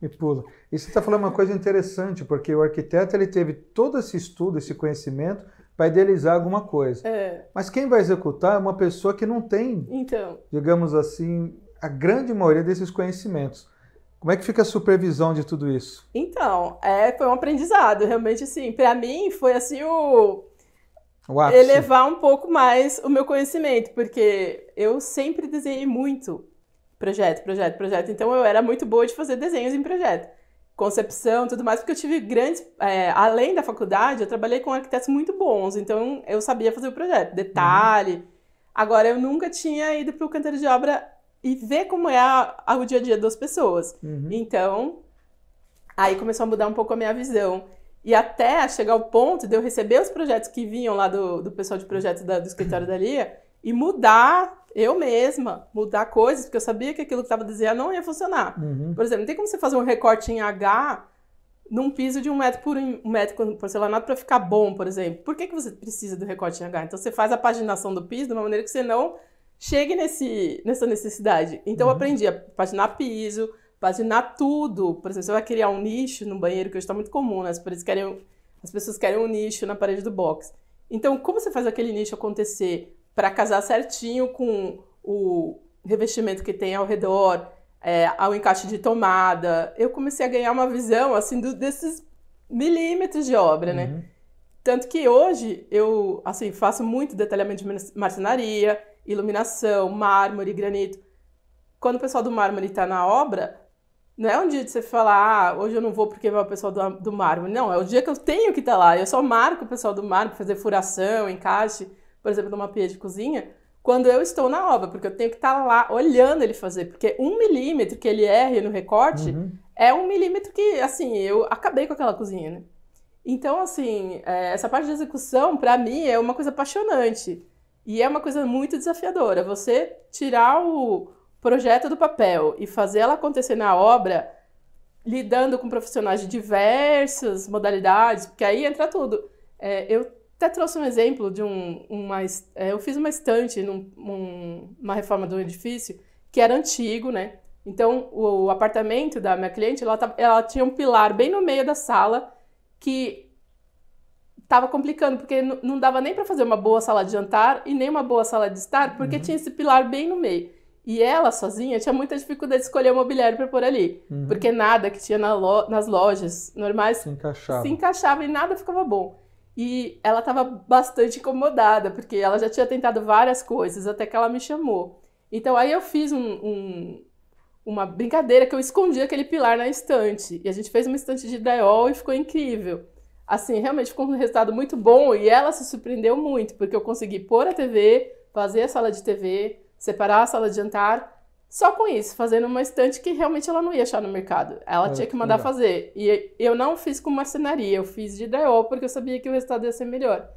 E pula. E você está falando uma coisa interessante, porque o arquiteto ele teve todo esse estudo, esse conhecimento para idealizar alguma coisa. Mas quem vai executar é uma pessoa que não tem, digamos assim, a grande maioria desses conhecimentos. Como é que fica a supervisão de tudo isso? Então, foi um aprendizado, realmente assim, para mim foi assim o ápice. Elevar um pouco mais o meu conhecimento, porque eu sempre desenhei muito projeto. Então eu era muito boa de fazer desenhos em projeto, concepção, tudo mais, porque eu tive grandes, além da faculdade, eu trabalhei com arquitetos muito bons, então eu sabia fazer o projeto, detalhe. Agora eu nunca tinha ido para o canteiro de obra e ver como é o dia a dia das pessoas. Então, aí começou a mudar um pouco a minha visão. E até chegar ao ponto de eu receber os projetos que vinham lá do pessoal de projetos do escritório da Lia e mudar, eu mesma, mudar coisas, porque eu sabia que aquilo que estava desenhando não ia funcionar. Por exemplo, não tem como você fazer um recorte em H num piso de 1 m por 1 m com porcelanato para ficar bom, por exemplo. Por que você precisa do recorte em H? Então, você faz a paginação do piso de uma maneira que você não chegue nessa necessidade. Então, eu aprendi a paginar piso, paginar tudo. Por exemplo, você vai criar um nicho no banheiro, que hoje está muito comum, né? As pessoas querem um nicho na parede do box. Então, como você faz aquele nicho acontecer para casar certinho com o revestimento que tem ao redor, ao encaixe de tomada? Eu comecei a ganhar uma visão, assim, desses milímetros de obra, né? Tanto que hoje eu, assim, faço muito detalhamento de marcenaria, iluminação, mármore, granito. Quando o pessoal do mármore está na obra, não é um dia de você falar, hoje eu não vou porque vai o pessoal do mármore. Não, é o dia que eu tenho que estar lá. Eu só marco o pessoal do mármore para fazer furação, encaixe, por exemplo, numa pia de cozinha, quando eu estou na obra, porque eu tenho que estar lá olhando ele fazer. Porque 1 milímetro que ele erre no recorte é 1 milímetro que, assim, eu acabei com aquela cozinha, né? Então, assim, essa parte de execução, para mim, é uma coisa apaixonante. E é uma coisa muito desafiadora. Você tirar o projeto do papel e fazer ela acontecer na obra, lidando com profissionais de diversas modalidades, porque aí entra tudo. Eu até trouxe um exemplo de eu fiz uma estante numa reforma do edifício que era antigo, né? Então, o apartamento da minha cliente, ela tinha um pilar bem no meio da sala que estava complicando, porque não dava nem para fazer uma boa sala de jantar e nem uma boa sala de estar, porque tinha esse pilar bem no meio. E ela, sozinha, tinha muita dificuldade de escolher o mobiliário para pôr ali, porque nada que tinha nas lojas normais se encaixava e nada ficava bom. E ela estava bastante incomodada, porque ela já tinha tentado várias coisas, até que ela me chamou. Então, aí eu fiz uma brincadeira que eu escondi aquele pilar na estante. E a gente fez uma estante de drywall e ficou incrível. Assim, realmente ficou um resultado muito bom e ela se surpreendeu muito, porque eu consegui pôr a TV, fazer a sala de TV, separar a sala de jantar, só com isso, fazendo uma estante que realmente ela não ia achar no mercado. Ela tinha que mandar fazer. E eu não fiz com marcenaria, eu fiz de drywall, porque eu sabia que o resultado ia ser melhor.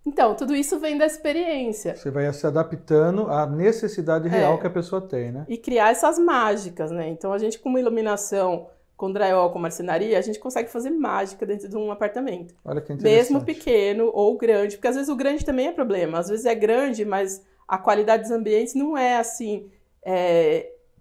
Então, tudo isso vem da experiência. Você vai se adaptando à necessidade real que a pessoa tem, né? E criar essas mágicas, né? Então, a gente com uma iluminação, com drywall, com marcenaria, a gente consegue fazer mágica dentro de um apartamento. Olha que interessante. Mesmo pequeno ou grande, porque às vezes o grande também é problema. Às vezes é grande, mas a qualidade dos ambientes não é assim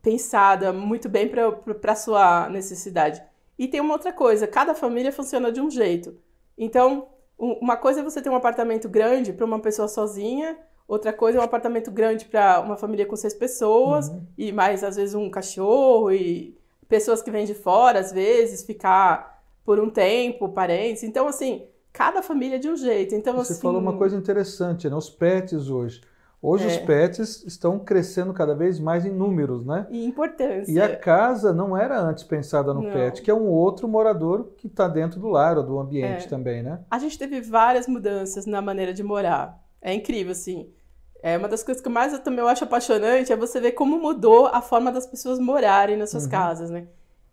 pensada muito bem para a sua necessidade. E tem uma outra coisa, cada família funciona de um jeito. Então, uma coisa é você ter um apartamento grande para uma pessoa sozinha, outra coisa é um apartamento grande para uma família com 6 pessoas, e mais, às vezes, um cachorro, e pessoas que vêm de fora, às vezes, ficar por um tempo, parentes. Então, assim, cada família é de um jeito. Então, você assim, falou uma coisa interessante, né? Os pets hoje. Hoje os pets estão crescendo cada vez mais em números, né? E importância. E a casa não era antes pensada no pet, que é um outro morador que está dentro do lar ou do ambiente também, né? A gente teve várias mudanças na maneira de morar. É incrível, assim. Uma das coisas que mais eu acho apaixonante é você ver como mudou a forma das pessoas morarem nas suas casas, né?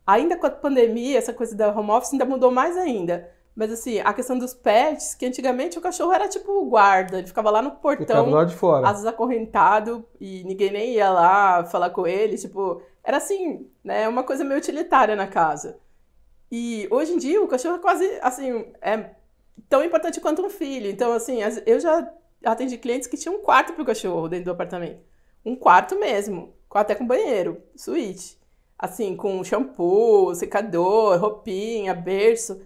Ainda com a pandemia, essa coisa da home office ainda mudou mais ainda. Mas assim, a questão dos pets, que antigamente o cachorro era tipo o guarda, ele ficava lá no portão, ficava lá de fora, às vezes acorrentado, e ninguém nem ia lá falar com ele, tipo, era assim, né, uma coisa meio utilitária na casa. E hoje em dia o cachorro é quase, assim, é tão importante quanto um filho. Então, assim, eu já atendi clientes que tinham um quarto pro cachorro dentro do apartamento. Um quarto mesmo, até com banheiro, suíte. Assim, com shampoo, secador, roupinha, berço.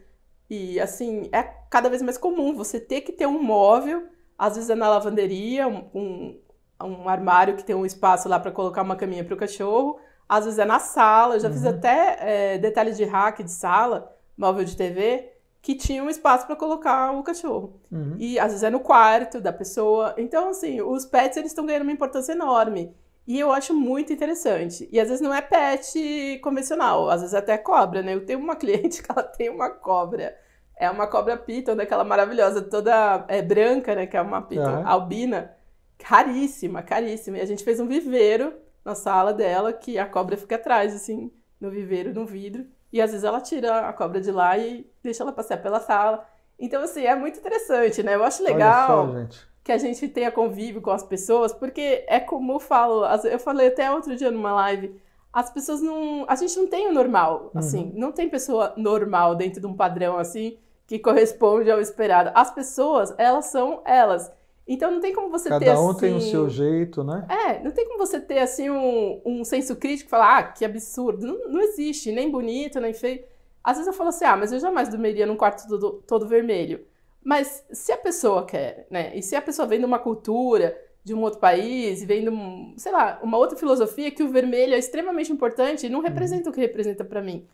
E, assim, é cada vez mais comum você ter que ter um móvel, às vezes é na lavanderia, um armário que tem um espaço lá para colocar uma caminha para o cachorro, às vezes é na sala, eu já fiz até detalhes de rack de sala, móvel de TV, que tinha um espaço para colocar o cachorro. E, às vezes, é no quarto da pessoa. Então, assim, os pets, eles estão ganhando uma importância enorme. E eu acho muito interessante. E às vezes não é pet convencional, às vezes até cobra, né? Eu tenho uma cliente que ela tem uma cobra. É uma cobra python, daquela maravilhosa, toda branca, né? Que é uma python albina. Caríssima, caríssima. E a gente fez um viveiro na sala dela, que a cobra fica atrás, assim, no viveiro, no vidro. E às vezes ela tira a cobra de lá e deixa ela passear pela sala. Então, assim, é muito interessante, né? Eu acho legal... Olha só, gente. Que a gente tenha convívio com as pessoas, porque é como eu falo, eu falei até outro dia numa live, as pessoas não... A gente não tem o normal, assim, não tem pessoa normal dentro de um padrão, assim, que corresponde ao esperado. As pessoas, elas são elas. Então não tem como você ter, cada um assim... tem o seu jeito, né? Não tem como você ter, assim, um senso crítico e falar, que absurdo. Não existe, nem bonito, nem feio. Às vezes eu falo assim, mas eu jamais dormiria num quarto todo vermelho. Mas se a pessoa quer, né? E se a pessoa vem de uma cultura, de um outro país, e vem de, sei lá, uma outra filosofia, que o vermelho é extremamente importante e não representa o que representa para mim.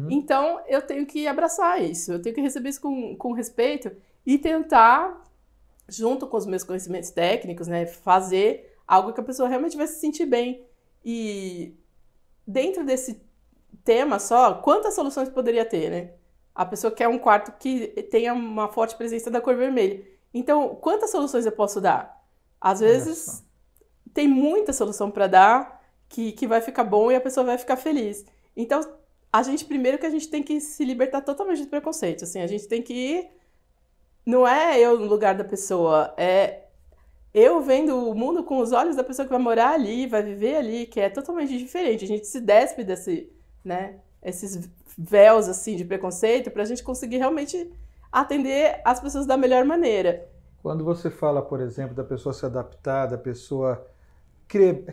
Então, eu tenho que abraçar isso. Eu tenho que receber isso com respeito e tentar, junto com os meus conhecimentos técnicos, né? Fazer algo que a pessoa realmente vai se sentir bem. E dentro desse tema só, quantas soluções poderia ter, né? A pessoa quer um quarto que tenha uma forte presença da cor vermelha. Então, quantas soluções eu posso dar? Às vezes, tem muita solução para dar que vai ficar bom e a pessoa vai ficar feliz. Então, primeiro que a gente tem que se libertar totalmente do preconceito. Assim, a gente tem que ir... Não é eu no lugar da pessoa, é eu vendo o mundo com os olhos da pessoa que vai morar ali, vai viver ali, que é totalmente diferente. A gente se despe desse, né, esses véus, assim, de preconceito, pra gente conseguir realmente atender as pessoas da melhor maneira. Quando você fala, por exemplo, da pessoa se adaptar, da pessoa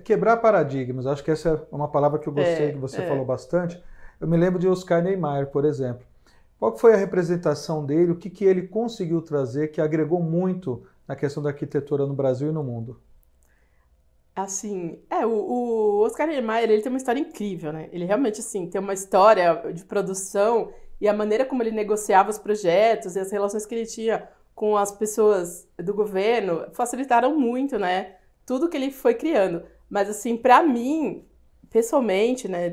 quebrar paradigmas, acho que essa é uma palavra que eu gostei, que você falou bastante. Eu me lembro de Oscar Niemeyer, por exemplo. Qual foi a representação dele, o que ele conseguiu trazer que agregou muito na questão da arquitetura no Brasil e no mundo? Assim, o Oscar Niemeyer, ele tem uma história incrível, né? Ele realmente, assim, tem uma história de produção e a maneira como ele negociava os projetos e as relações que ele tinha com as pessoas do governo facilitaram muito, né? Tudo que ele foi criando. Mas, assim, para mim, pessoalmente, né,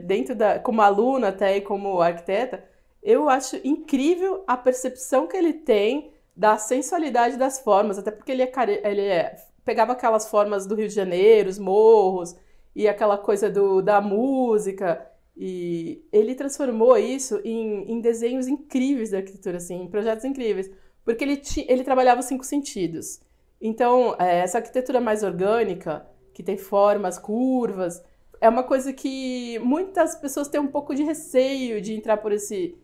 como aluna até e como arquiteta, eu acho incrível a percepção que ele tem da sensualidade das formas, até porque pegava aquelas formas do Rio de Janeiro, os morros, e aquela coisa da música, e ele transformou isso em desenhos incríveis da arquitetura, assim, em projetos incríveis, porque ele trabalhava os 5 sentidos. Então, essa arquitetura mais orgânica, que tem formas, curvas, é uma coisa que muitas pessoas têm um pouco de receio de entrar por esse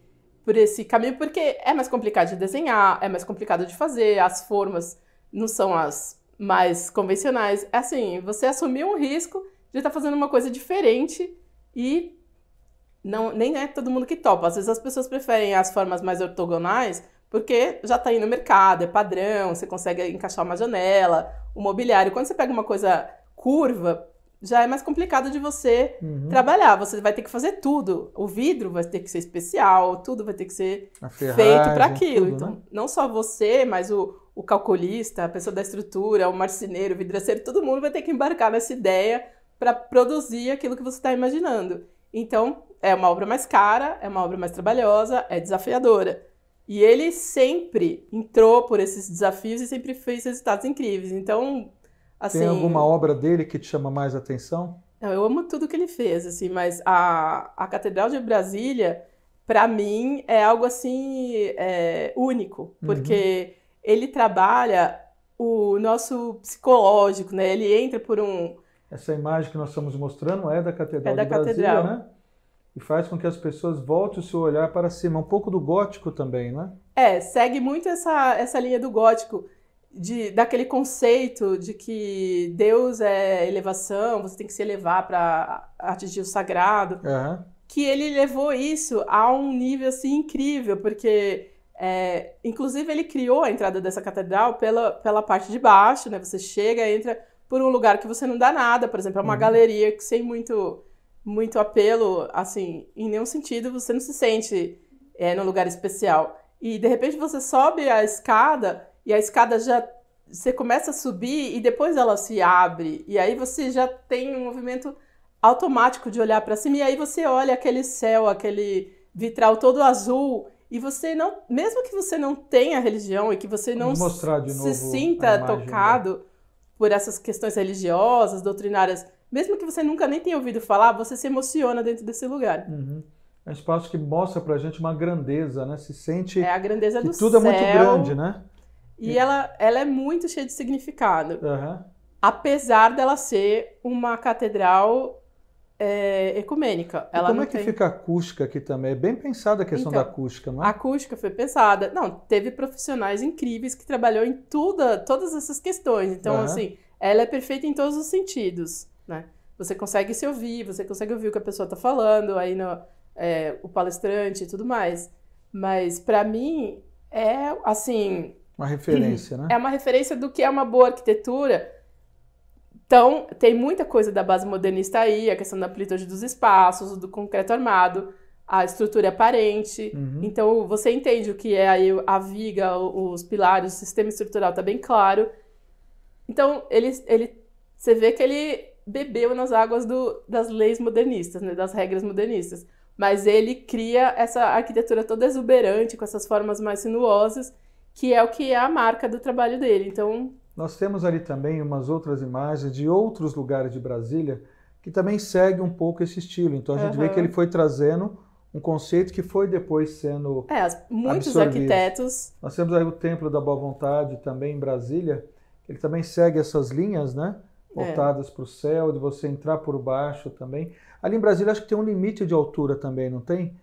caminho, porque é mais complicado de desenhar, é mais complicado de fazer, as formas não são as mais convencionais. É assim, você assumiu um risco de estar fazendo uma coisa diferente e nem é todo mundo que topa. Às vezes as pessoas preferem as formas mais ortogonais porque já está aí no mercado, é padrão, você consegue encaixar uma janela, o mobiliário. Quando você pega uma coisa curva, já é mais complicado de você trabalhar. Você vai ter que fazer tudo. O vidro vai ter que ser especial, tudo vai ter que ser feito para aquilo. Tudo, então, né? não só você, mas o calculista, a pessoa da estrutura, o marceneiro, o vidraceiro, todo mundo vai ter que embarcar nessa ideia para produzir aquilo que você está imaginando. Então, é uma obra mais cara, é uma obra mais trabalhosa, é desafiadora. E ele sempre entrou por esses desafios e sempre fez resultados incríveis. Então, assim, tem alguma obra dele que te chama mais atenção? eu amo tudo que ele fez, assim, mas a Catedral de Brasília, para mim, é algo assim único, porque ele trabalha o nosso psicológico, né? Ele entra por Essa imagem que nós estamos mostrando é da Catedral da de Brasília, catedral, né? E faz com que as pessoas voltem o seu olhar para cima. Um pouco do gótico também, né? Segue muito essa linha do gótico, daquele conceito de que Deus é elevação, você tem que se elevar para atingir o sagrado, que ele levou isso a um nível assim incrível, porque inclusive ele criou a entrada dessa catedral pela parte de baixo, né? Você chega, entra por um lugar que você não dá nada, por exemplo, é uma galeria que sem muito apelo, assim, em nenhum sentido, você não se sente num lugar especial. E, de repente, você sobe a escada e a escada você começa a subir e depois ela se abre. E aí você já tem um movimento automático de olhar para cima e aí você olha aquele céu, aquele vitral todo azul e você não, mesmo que você não tenha religião e que você não se sinta tocado por essas questões religiosas, doutrinárias, mesmo que você nunca nem tenha ouvido falar, você se emociona dentro desse lugar. É um espaço que mostra pra gente uma grandeza, né? Se sente a grandeza que do tudo céu, é muito grande, né? E ela é muito cheia de significado. Apesar dela ser uma catedral ecumênica. E como é que fica a acústica aqui também? É bem pensada a questão da acústica, não é? A acústica foi pensada. Não, teve profissionais incríveis que trabalhou em todas essas questões. Então, assim, ela é perfeita em todos os sentidos, né? Você consegue se ouvir, você consegue ouvir o que a pessoa está falando, aí o palestrante e tudo mais. Mas, para mim, é, assim... uma referência, né? É uma referência do que é uma boa arquitetura. Então, tem muita coisa da base modernista aí, a questão da amplitude dos espaços, do concreto armado, a estrutura aparente. Então, você entende o que é aí a viga, os pilares, o sistema estrutural está bem claro. Então, você vê que ele bebeu nas águas das leis modernistas, né, das regras modernistas. Mas ele cria essa arquitetura toda exuberante, com essas formas mais sinuosas, que é a marca do trabalho dele. Então, nós temos ali também umas outras imagens de outros lugares de Brasília que também seguem um pouco esse estilo. Então a gente vê que ele foi trazendo um conceito que foi depois sendo muitos absorvido. Arquitetos... Nós temos aí o Templo da Boa Vontade também em Brasília, ele também segue essas linhas, né? Voltadas para o céu, de você entrar por baixo também. Ali em Brasília acho que tem um limite de altura também, não tem?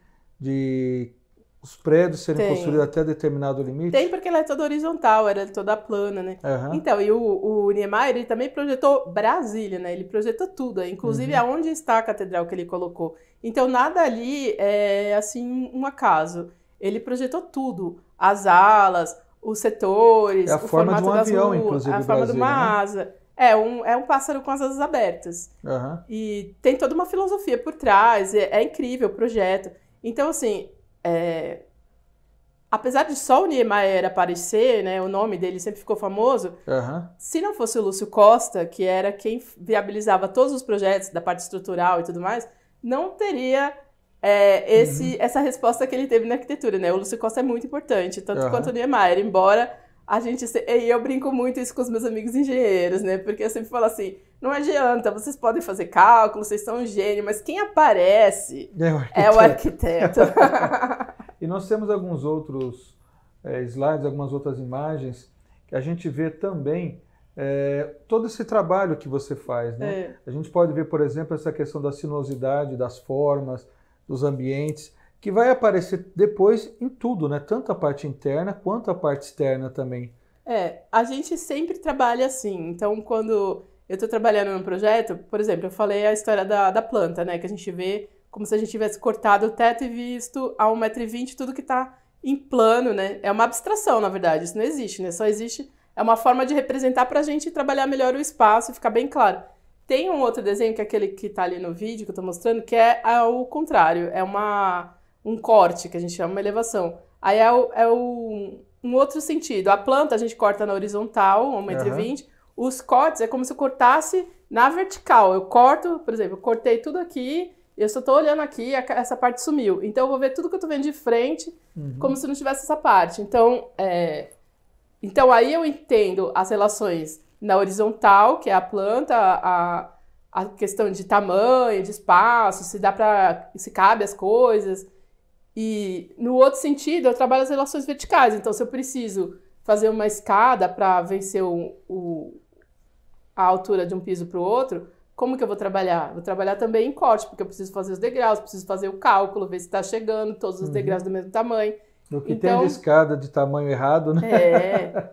os prédios serem Tem. construídos até determinado limite? Tem, porque ela é toda horizontal, era toda plana, né? Aham. Então, e o Niemeyer, ele também projetou Brasília, né? Ele projetou tudo, inclusive aonde está a catedral que ele colocou. Então, nada ali é, assim, um acaso. Ele projetou tudo. As alas, os setores, É a o forma de formato um das avião, ruas, inclusive, a forma de Brasília, uma né? asa. É um pássaro com as asas abertas. Aham. E tem toda uma filosofia por trás, é incrível o projeto. Então, assim, apesar de só o Niemeyer aparecer, né, o nome dele sempre ficou famoso, Aham. se não fosse o Lúcio Costa, que era quem viabilizava todos os projetos da parte estrutural e tudo mais, não teria essa resposta que ele teve na arquitetura, né? O Lúcio Costa é muito importante, tanto quanto o Niemeyer, embora a gente... E eu brinco muito isso com os meus amigos engenheiros, né? Porque eu sempre falo assim, não adianta, vocês podem fazer cálculos, vocês são um gênio, mas quem aparece é o arquiteto. E nós temos alguns outros slides, algumas outras imagens que a gente vê também todo esse trabalho que você faz, né? A gente pode ver, por exemplo, essa questão da sinuosidade, das formas, dos ambientes, que vai aparecer depois em tudo, né? Tanto a parte interna quanto a parte externa também. A gente sempre trabalha assim. Então, quando eu estou trabalhando num projeto, por exemplo, eu falei a história da planta, né? Que a gente vê como se a gente tivesse cortado o teto e visto a 1,20 m tudo que está em plano, né? É uma abstração, na verdade, isso não existe, né? Só existe, é uma forma de representar para a gente trabalhar melhor o espaço e ficar bem claro. Tem um outro desenho, que é aquele que está ali no vídeo que eu estou mostrando, que é ao contrário, é um corte, que a gente chama uma elevação. Aí um outro sentido. A planta a gente corta na horizontal, 1,20 m. Os cortes é como se eu cortasse na vertical. Eu corto, por exemplo, eu cortei tudo aqui, eu só estou olhando aqui, essa parte sumiu. Então eu vou ver tudo que eu estou vendo de frente, como se não tivesse essa parte. Então aí eu entendo as relações na horizontal, que é a planta, a questão de tamanho, de espaço, se cabe as coisas. E no outro sentido, eu trabalho as relações verticais. Então, se eu preciso fazer uma escada para vencer a altura de um piso para o outro, como que eu vou trabalhar? Vou trabalhar também em corte, porque eu preciso fazer os degraus, preciso fazer o cálculo, ver se está chegando, todos os degraus do mesmo tamanho. O que tem de escada de tamanho errado, né?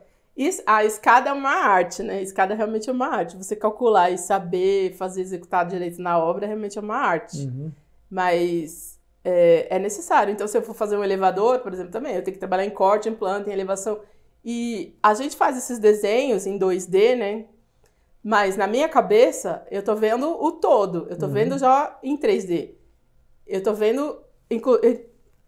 A escada é uma arte, né? A escada realmente é uma arte. Você calcular e saber executar direito na obra, realmente é uma arte. Mas é necessário. Então, se eu for fazer um elevador, por exemplo, também, eu tenho que trabalhar em corte, em planta, em elevação. E a gente faz esses desenhos em 2D, né? Mas na minha cabeça, eu tô vendo o todo. Eu tô vendo já em 3D. Eu tô vendo...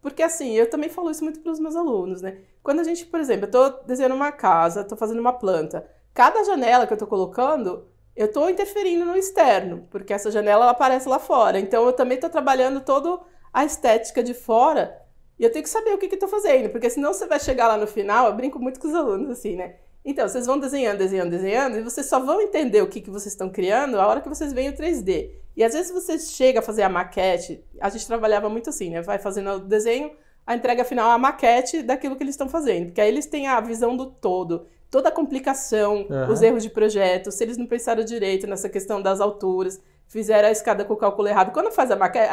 Porque assim, eu também falo isso muito para os meus alunos, né? Quando a gente, por exemplo, eu tô desenhando uma casa, tô fazendo uma planta. Cada janela que eu tô colocando, eu tô interferindo no externo. Porque essa janela, ela aparece lá fora. Então, eu também tô trabalhando toda a estética de fora. E eu tenho que saber o que eu tô fazendo. Porque senão você vai chegar lá no final, eu brinco muito com os alunos, assim, né? Então, vocês vão desenhando, e vocês só vão entender o que vocês estão criando a hora que vocês veem o 3D. E às vezes você chega a fazer a maquete, a gente trabalhava muito assim, né? Vai fazendo o desenho, a entrega final, a maquete daquilo que eles estão fazendo. Porque aí eles têm a visão do todo, toda a complicação, os erros de projeto, se eles não pensaram direito nessa questão das alturas, fizeram a escada com o cálculo errado. Quando faz a maquete,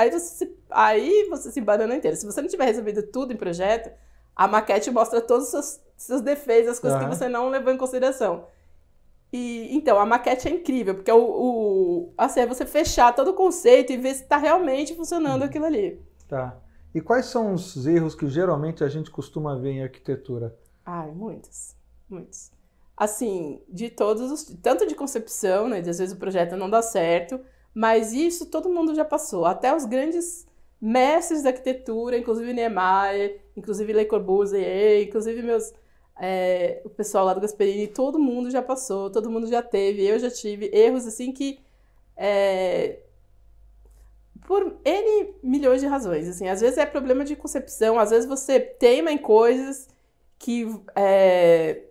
aí você se banana inteiro. Se você não tiver resolvido tudo em projeto, a maquete mostra todos os seus defeitos, as coisas que você não levou em consideração. Então, a maquete é incrível, porque assim, é você fechar todo o conceito e ver se está realmente funcionando aquilo ali. Tá. E quais são os erros que geralmente a gente costuma ver em arquitetura? Muitos. Assim, de todos os... Tanto de concepção, né? De às vezes o projeto não dá certo, mas isso todo mundo já passou. Até os grandes mestres da arquitetura, inclusive Niemeyer, inclusive Le Corbusier, inclusive o pessoal lá do Gasperini, todo mundo já passou, todo mundo já teve, eu já tive erros assim que por N milhões de razões, assim, às vezes é problema de concepção, às vezes você teima em coisas que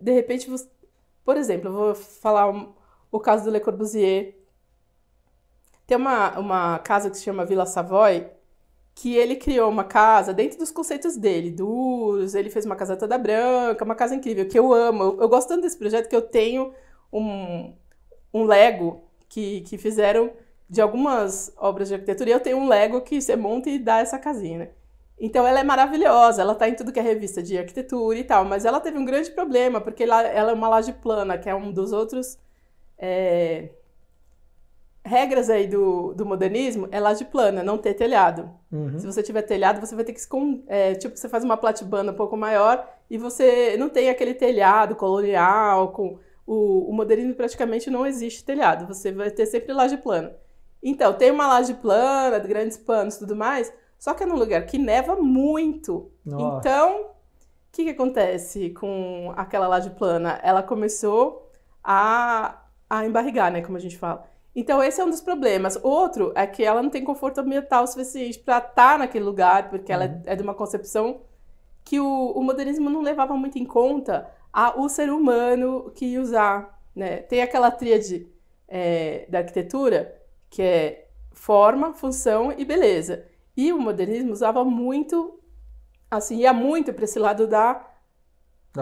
de repente por exemplo, eu vou falar o caso do Le Corbusier. Tem uma casa que se chama Villa Savoy, que ele criou uma casa dentro dos conceitos dele, duros, ele fez uma casa toda branca, uma casa incrível, que eu amo. Eu gosto tanto desse projeto que eu tenho um Lego que fizeram de algumas obras de arquitetura, e eu tenho um Lego que você monta e dá essa casinha, né? Então ela é maravilhosa, ela tá em tudo que é revista de arquitetura e tal, mas ela teve um grande problema, porque ela é uma laje plana, que é um dos outros regras aí do modernismo, é laje plana, não ter telhado. Se você tiver telhado, você vai ter que tipo, você faz uma platibanda um pouco maior e você não tem aquele telhado colonial, o modernismo praticamente não existe telhado, você vai ter sempre laje plana. Então, tem uma laje plana, grandes panos e tudo mais, só que é num lugar que neva muito. Nossa. Então, o que acontece com aquela laje plana? Ela começou a embarrigar, né, como a gente fala. Então, esse é um dos problemas. Outro é que ela não tem conforto ambiental suficiente para estar naquele lugar, porque ela é de uma concepção que o modernismo não levava muito em conta o ser humano que ia usar, né? Tem aquela tríade da arquitetura, que é forma, função e beleza. E o modernismo usava muito, assim, ia muito para esse lado da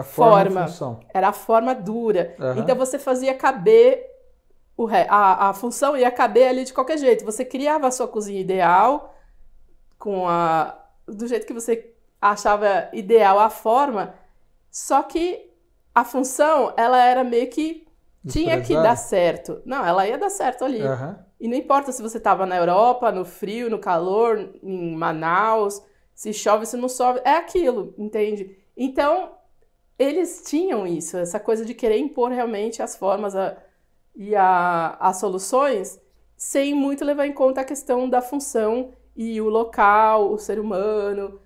forma. Função. Era a forma dura. Então você fazia caber a função ia caber ali de qualquer jeito. Você criava a sua cozinha ideal do jeito que você achava ideal a forma, só que a função, ela era meio que tinha que dar certo. Não, ela ia dar certo ali. E não importa se você estava na Europa, no frio, no calor, em Manaus, se chove, se não chove, é aquilo, entende? Então, eles tinham isso, essa coisa de querer impor realmente as formas e as soluções, sem muito levar em conta a questão da função e o local, o ser humano.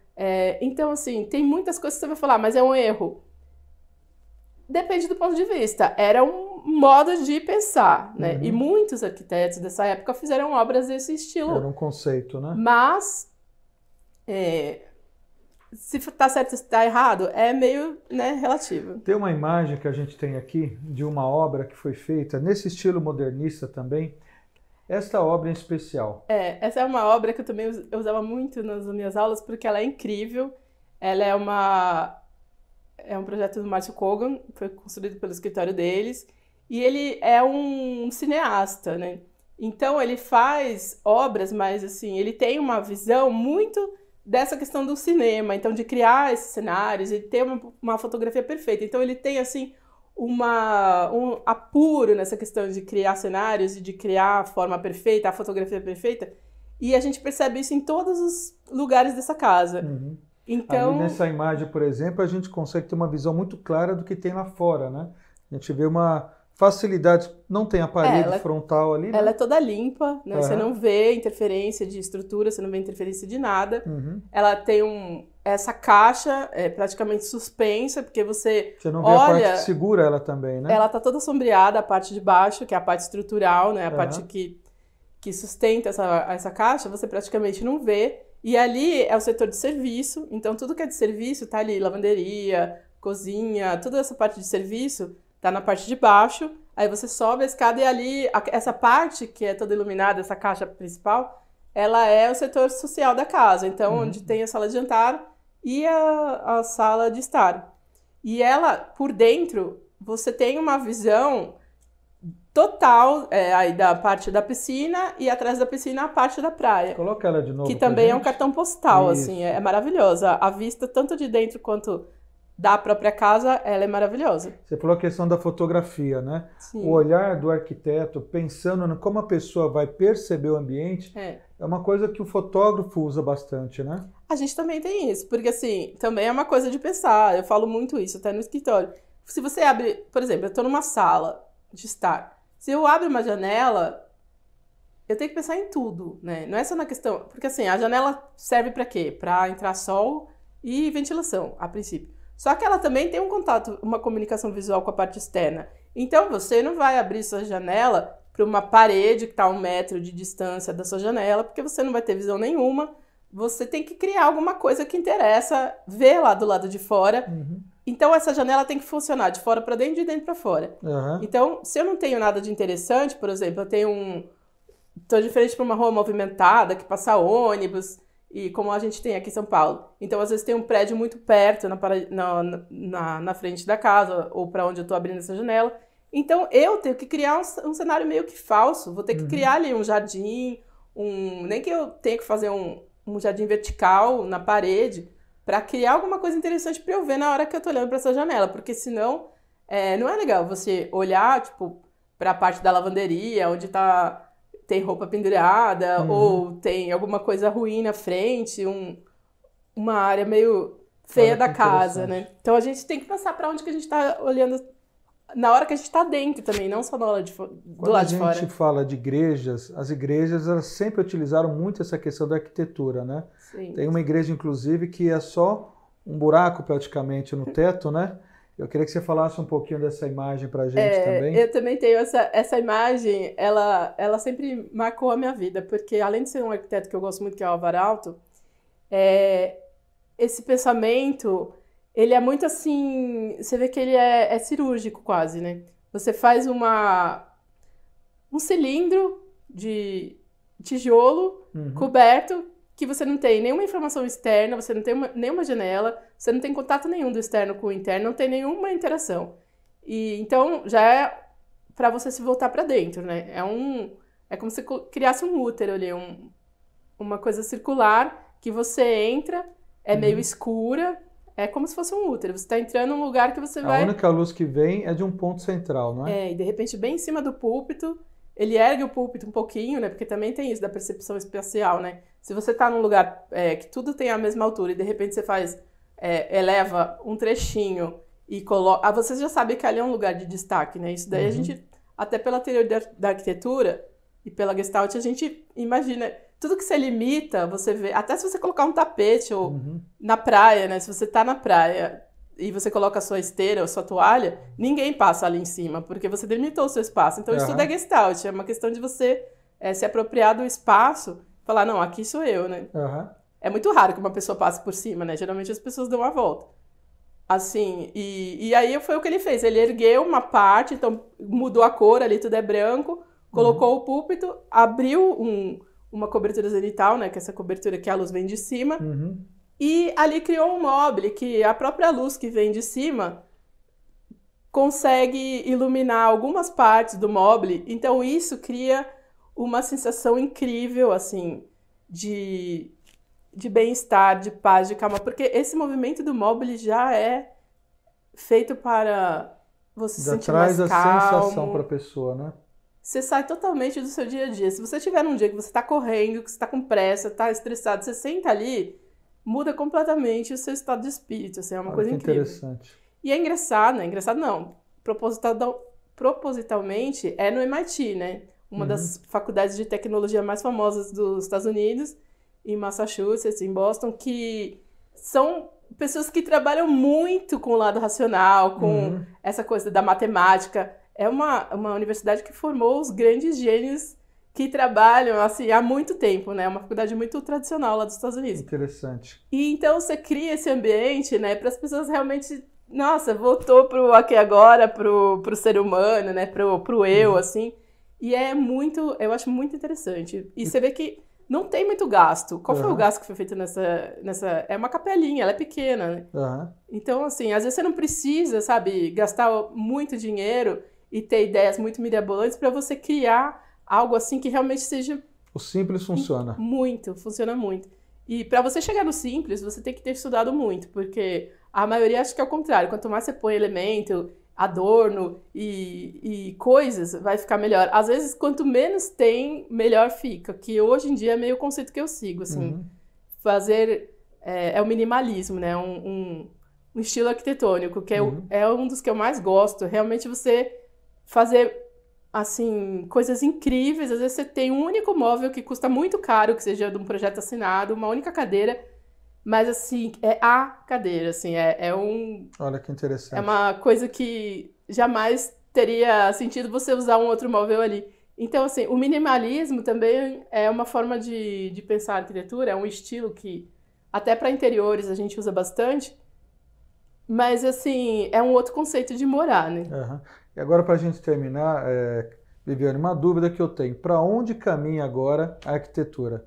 Então, assim, tem muitas coisas que você vai falar, mas é um erro. Depende do ponto de vista. Era um modo de pensar, né? E muitos arquitetos dessa época fizeram obras desse estilo. Era um conceito, né? Mas, se tá certo ou se tá errado, é meio, né, relativo. Tem uma imagem que a gente tem aqui de uma obra que foi feita nesse estilo modernista também. Esta obra em especial. Essa é uma obra que eu também usava muito nas minhas aulas, porque ela é incrível. Ela é um projeto do Márcio Kogan, foi construído pelo escritório deles, e ele é um cineasta, né? Então ele faz obras, mas assim, ele tem uma visão muito dessa questão do cinema, então de criar esses cenários e ter uma fotografia perfeita. Então ele tem assim um apuro nessa questão de criar cenários e de criar a forma perfeita, a fotografia perfeita, e a gente percebe isso em todos os lugares dessa casa. Então, ali nessa imagem, por exemplo, a gente consegue ter uma visão muito clara do que tem lá fora, né? A gente vê uma facilidade, não tem a parede frontal ali, né? Ela é toda limpa, né? Você não vê interferência de estrutura, você não vê interferência de nada. Ela tem essa caixa praticamente suspensa, porque você não vê a parte que segura ela também, né? Ela tá toda sombreada, a parte de baixo, que é a parte estrutural, né? A parte que sustenta essa caixa, você praticamente não vê. E ali é o setor de serviço, então tudo que é de serviço tá ali, lavanderia, cozinha, toda essa parte de serviço tá na parte de baixo, aí você sobe a escada e ali, essa parte que é toda iluminada, essa caixa principal, ela é o setor social da casa, então onde tem a sala de jantar e a sala de estar. E ela, por dentro, você tem uma visão total aí da parte da piscina e atrás da piscina a parte da praia. Coloca ela de novo. Que também é um cartão postal, assim, é maravilhosa. A vista, tanto de dentro quanto da própria casa, ela é maravilhosa. Você falou a questão da fotografia, né? Sim. O olhar do arquiteto, pensando em como a pessoa vai perceber o ambiente, é uma coisa que o fotógrafo usa bastante, né? A gente também tem isso, porque assim, também é uma coisa de pensar. Eu falo muito isso até no escritório. Se você abre, por exemplo, eu estou numa sala de estar. Se eu abro uma janela, eu tenho que pensar em tudo, né? Não é só na questão... Porque assim, a janela serve para quê? Para entrar sol e ventilação, a princípio. Só que ela também tem um contato, uma comunicação visual com a parte externa. Então, você não vai abrir sua janela para uma parede que está a 1 metro de distância da sua janela, porque você não vai ter visão nenhuma. Você tem que criar alguma coisa que interessa ver lá do lado de fora. Então, essa janela tem que funcionar de fora para dentro e de dentro para fora. Então, se eu não tenho nada de interessante, por exemplo, eu tenho estou de frente para uma rua movimentada, que passa ônibus, e como a gente tem aqui em São Paulo. Então, às vezes tem um prédio muito perto, na frente da casa, ou para onde eu estou abrindo essa janela. Então, eu tenho que criar um cenário meio que falso. Vou ter que criar ali um jardim, nem que eu tenha que fazer um jardim vertical na parede para criar alguma coisa interessante para eu ver na hora que eu tô olhando para essa janela, porque senão não é legal você olhar, tipo, para a parte da lavanderia, onde tem roupa pendurada, ou tem alguma coisa ruim na frente, uma área meio feia da casa, né? Então a gente tem que pensar para onde que a gente está olhando na hora que a gente está dentro também, não só na hora do lado de fora. Quando a gente fala de igrejas, as igrejas elas sempre utilizaram muito essa questão da arquitetura, né? Sim. Tem uma igreja, inclusive, que é só um buraco praticamente no teto, né? Eu queria que você falasse um pouquinho dessa imagem para a gente também. Eu também tenho essa imagem, ela sempre marcou a minha vida, porque além de ser um arquiteto que eu gosto muito, que é o Alvar Aalto, esse pensamento, ele é muito assim, você vê que ele é cirúrgico quase, né? Você faz um cilindro de tijolo coberto, que você não tem nenhuma informação externa, você não tem nenhuma janela, você não tem contato nenhum do externo com o interno, não tem nenhuma interação. E então já é para você se voltar para dentro, né? É como se criasse um útero ali, uma coisa circular que você entra, meio escura, é como se fosse um útero. Você está entrando num lugar que você vai... A única luz que vem é de um ponto central, não é? E de repente bem em cima do púlpito, ele ergue o púlpito um pouquinho, né? Porque também tem isso da percepção espacial, né? Se você está num lugar que tudo tem a mesma altura e de repente você eleva um trechinho e coloca... você já sabe que ali é um lugar de destaque, né? Isso daí a gente, até pela teoria da arquitetura e pela Gestalt, a gente imagina... Tudo que você limita, você vê... Até se você colocar um tapete ou na praia, né? Se você está na praia e você coloca a sua esteira ou sua toalha, ninguém passa ali em cima, porque você delimitou o seu espaço. Então, isso tudo é Gestalt. É uma questão de você se apropriar do espaço, falar, não, aqui sou eu, né? É muito raro que uma pessoa passe por cima, né? Geralmente as pessoas dão uma volta. Assim, e aí foi o que ele fez. Ele ergueu uma parte, então mudou a cor ali, tudo é branco, colocou o púlpito, abriu uma cobertura zenital, né? Que é essa cobertura que a luz vem de cima. E ali criou um mobile que a própria luz que vem de cima consegue iluminar algumas partes do mobile. Então isso cria uma sensação incrível, assim, de bem-estar, de paz, de calma. Porque esse movimento do mobile já é feito para você se sentir mais calmo. Traz a sensação para a pessoa, né? Você sai totalmente do seu dia a dia. Se você tiver num dia que você está correndo, que você está com pressa, está estressado, você senta ali, muda completamente o seu estado de espírito. Assim, é uma coisa incrível. Interessante. E é engraçado, né? Engraçado não. Propositalmente é no MIT, né? Uma das faculdades de tecnologia mais famosas dos Estados Unidos, em Massachusetts, em Boston, que são pessoas que trabalham muito com o lado racional, com essa coisa da matemática. É uma universidade que formou os grandes gênios que trabalham assim, há muito tempo, né? É uma faculdade muito tradicional lá dos Estados Unidos. Interessante. E então você cria esse ambiente, né? Para as pessoas realmente... Nossa, voltou pro aqui e agora, pro ser humano, né? Pro eu, assim. E eu acho muito interessante. E você vê que não tem muito gasto. Qual foi o gasto que foi feito nessa... É uma capelinha, ela é pequena, né? Então, assim, às vezes você não precisa, sabe, gastar muito dinheiro e ter ideias muito mirabolantes para você criar algo assim que realmente seja... O simples funciona. Funciona muito. E para você chegar no simples, você tem que ter estudado muito, porque a maioria acha que é o contrário. Quanto mais você põe elemento, adorno e coisas, vai ficar melhor. Às vezes, quanto menos tem, melhor fica. Que hoje em dia é meio o conceito que eu sigo, assim. Fazer... É o minimalismo, né? Um estilo arquitetônico, que é um dos que eu mais gosto. Realmente você fazer, assim, coisas incríveis. Às vezes você tem um único móvel que custa muito caro, que seja de um projeto assinado, uma única cadeira... Mas, assim, é a cadeira, assim, Olha que interessante. É uma coisa que jamais teria sentido você usar um outro móvel ali. Então, assim, o minimalismo também é uma forma de pensar a arquitetura, é um estilo que até para interiores a gente usa bastante, mas, assim, é um outro conceito de morar, né? E agora, para a gente terminar, Viviane, uma dúvida que eu tenho. Para onde caminha agora a arquitetura?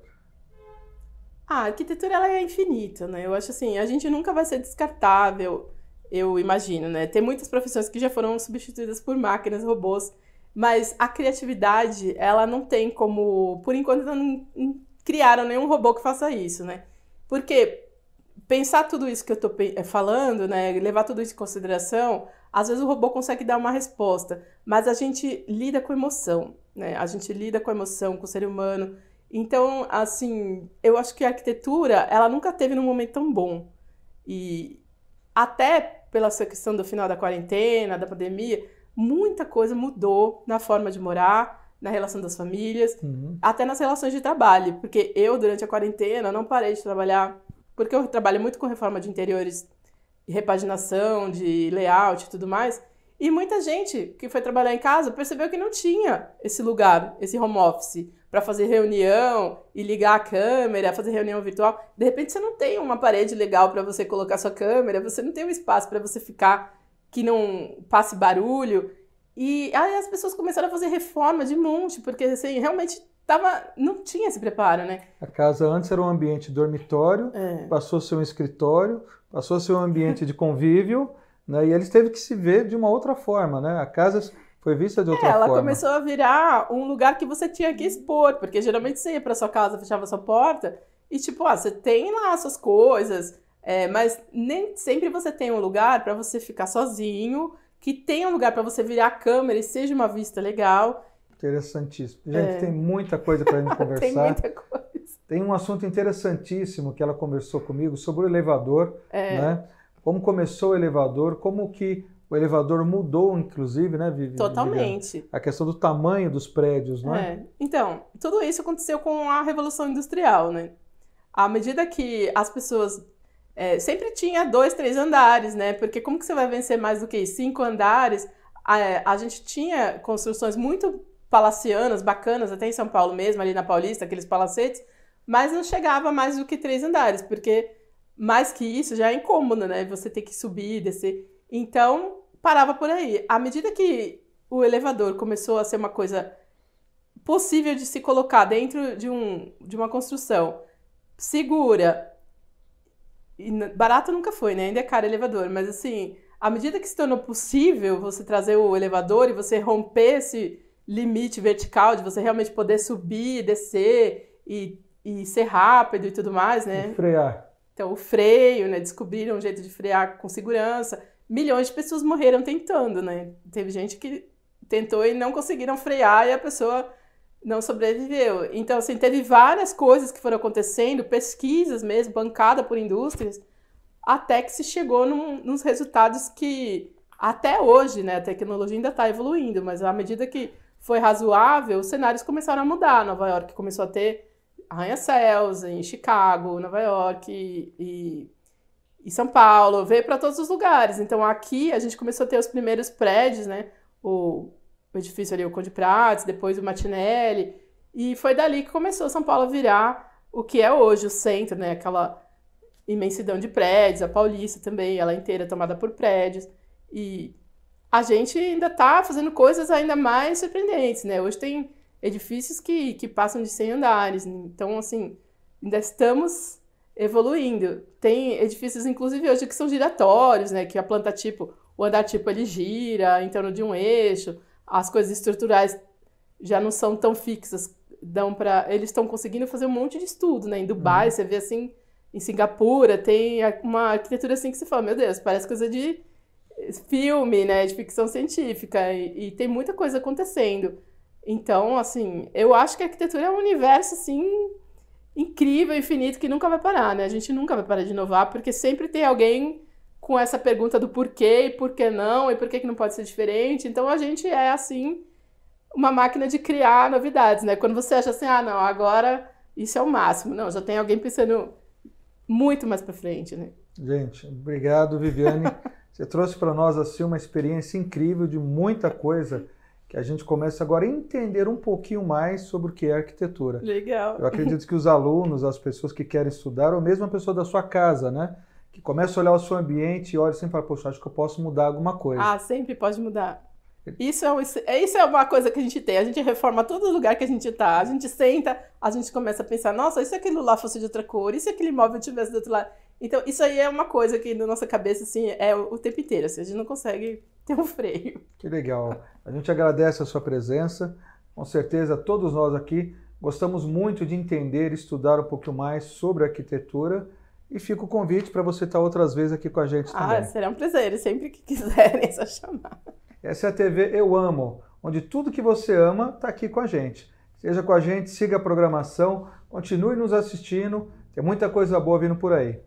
A arquitetura, ela é infinita, né? Eu acho assim, a gente nunca vai ser descartável, eu imagino, né? Tem muitas profissões que já foram substituídas por máquinas, robôs, mas a criatividade, ela não tem como... Por enquanto, não criaram nenhum robô que faça isso, né? Porque pensar tudo isso que eu estou falando, né, levar tudo isso em consideração, às vezes o robô consegue dar uma resposta, mas a gente lida com emoção, né? A gente lida com emoção, com o ser humano. Então, assim, eu acho que a arquitetura, ela nunca teve num momento tão bom. E até pela essa questão do final da quarentena, da pandemia, muita coisa mudou na forma de morar, na relação das famílias, até nas relações de trabalho. Porque eu, durante a quarentena, não parei de trabalhar, porque eu trabalho muito com reforma de interiores, repaginação, de layout e tudo mais. E muita gente que foi trabalhar em casa percebeu que não tinha esse lugar, esse home office, para fazer reunião e ligar a câmera, fazer reunião virtual. De repente você não tem uma parede legal para você colocar sua câmera, você não tem um espaço para você ficar que não passe barulho. E aí as pessoas começaram a fazer reforma de monte, porque assim, realmente não tinha esse preparo, né? A casa antes era um ambiente dormitório, passou a ser um escritório, passou a ser um ambiente de convívio, né? E eles teve que se ver de uma outra forma, né? A casa foi vista de outra forma. Ela começou a virar um lugar que você tinha que expor, porque geralmente você ia para sua casa, fechava sua porta e tipo, você tem lá as suas coisas, mas nem sempre você tem um lugar para você ficar sozinho, que tenha um lugar para você virar a câmera e seja uma vista legal. Interessantíssimo. Gente, tem muita coisa para a gente conversar. Tem muita coisa. Tem um assunto interessantíssimo que ela conversou comigo sobre o elevador, né? Como começou o elevador, como que o elevador mudou, inclusive, né, Vivi? Totalmente. A questão do tamanho dos prédios, não é? Então, tudo isso aconteceu com a Revolução Industrial, né? À medida que as pessoas... sempre tinha 2, 3 andares, né? Porque como que você vai vencer mais do que 5 andares? A gente tinha construções muito palacianas, bacanas, até em São Paulo mesmo, ali na Paulista, aqueles palacetes, mas não chegava mais do que 3 andares, porque mais que isso já é incômodo, né? Você ter que subir, descer. Então, parava por aí. À medida que o elevador começou a ser uma coisa possível de se colocar dentro de uma construção segura, e barato nunca foi, né? Ainda é caro elevador, mas assim, à medida que se tornou possível você trazer o elevador e você romper esse limite vertical de você realmente poder subir, descer e ser rápido e tudo mais, né? E frear. Então, o freio, né? Descobriram um jeito de frear com segurança. Milhões de pessoas morreram tentando, né? Teve gente que tentou e não conseguiram frear e a pessoa não sobreviveu. Então, assim, teve várias coisas que foram acontecendo, pesquisas mesmo, bancada por indústrias, até que se chegou nos resultados que, até hoje, né? A tecnologia ainda está evoluindo, mas à medida que foi razoável, os cenários começaram a mudar. Nova York começou a ter arranha-céus, em Chicago, Nova York e São Paulo, veio para todos os lugares. Então aqui a gente começou a ter os primeiros prédios, né? O edifício ali, o Conde Prates, depois o Martinelli, e foi dali que começou São Paulo a virar o que é hoje o centro, né? Aquela imensidão de prédios, a Paulista também, ela inteira tomada por prédios, e a gente ainda está fazendo coisas ainda mais surpreendentes, né? Hoje tem edifícios que passam de 100 andares, então, assim, ainda estamos evoluindo. Tem edifícios, inclusive, hoje que são giratórios, né? Que a planta tipo, o andar tipo, ele gira em torno de um eixo, as coisas estruturais já não são tão fixas, eles estão conseguindo fazer um monte de estudo, né? Em Dubai, você vê assim, em Singapura, tem uma arquitetura assim que você fala, meu Deus, parece coisa de filme, né? De ficção científica, e tem muita coisa acontecendo. Então, assim, eu acho que a arquitetura é um universo, assim, incrível, infinito, que nunca vai parar, né? A gente nunca vai parar de inovar, porque sempre tem alguém com essa pergunta do porquê e por que não, e por que não pode ser diferente. Então, a gente é, assim, uma máquina de criar novidades, né? Quando você acha assim, ah, não, agora isso é o máximo. Não, já tem alguém pensando muito mais para frente, né? Gente, obrigado, Viviane. Você trouxe para nós, assim, uma experiência incrível de muita coisa que a gente começa agora a entender um pouquinho mais sobre o que é arquitetura. Legal. Eu acredito que os alunos, as pessoas que querem estudar, ou mesmo a pessoa da sua casa, né? Que começa a olhar o seu ambiente e olha sempre e fala, poxa, acho que eu posso mudar alguma coisa. Ah, sempre pode mudar. Isso é uma coisa que a gente tem. A gente reforma todo lugar que a gente tá. A gente senta, a gente começa a pensar, nossa, e se aquilo lá fosse de outra cor? E se aquele móvel tivesse do outro lado? Então, isso aí é uma coisa que na nossa cabeça, assim, é o tempo inteiro. Assim, a gente não consegue ter um freio. Que legal. A gente agradece a sua presença. Com certeza, todos nós aqui Gostamos muito de entender e estudar um pouco mais sobre arquitetura e fica o convite para você estar outras vezes aqui com a gente também. Será um prazer, sempre que quiserem, é só chamar. Essa é a TV Eu Amo, onde tudo que você ama está aqui com a gente. Seja com a gente, siga a programação, continue nos assistindo, tem muita coisa boa vindo por aí.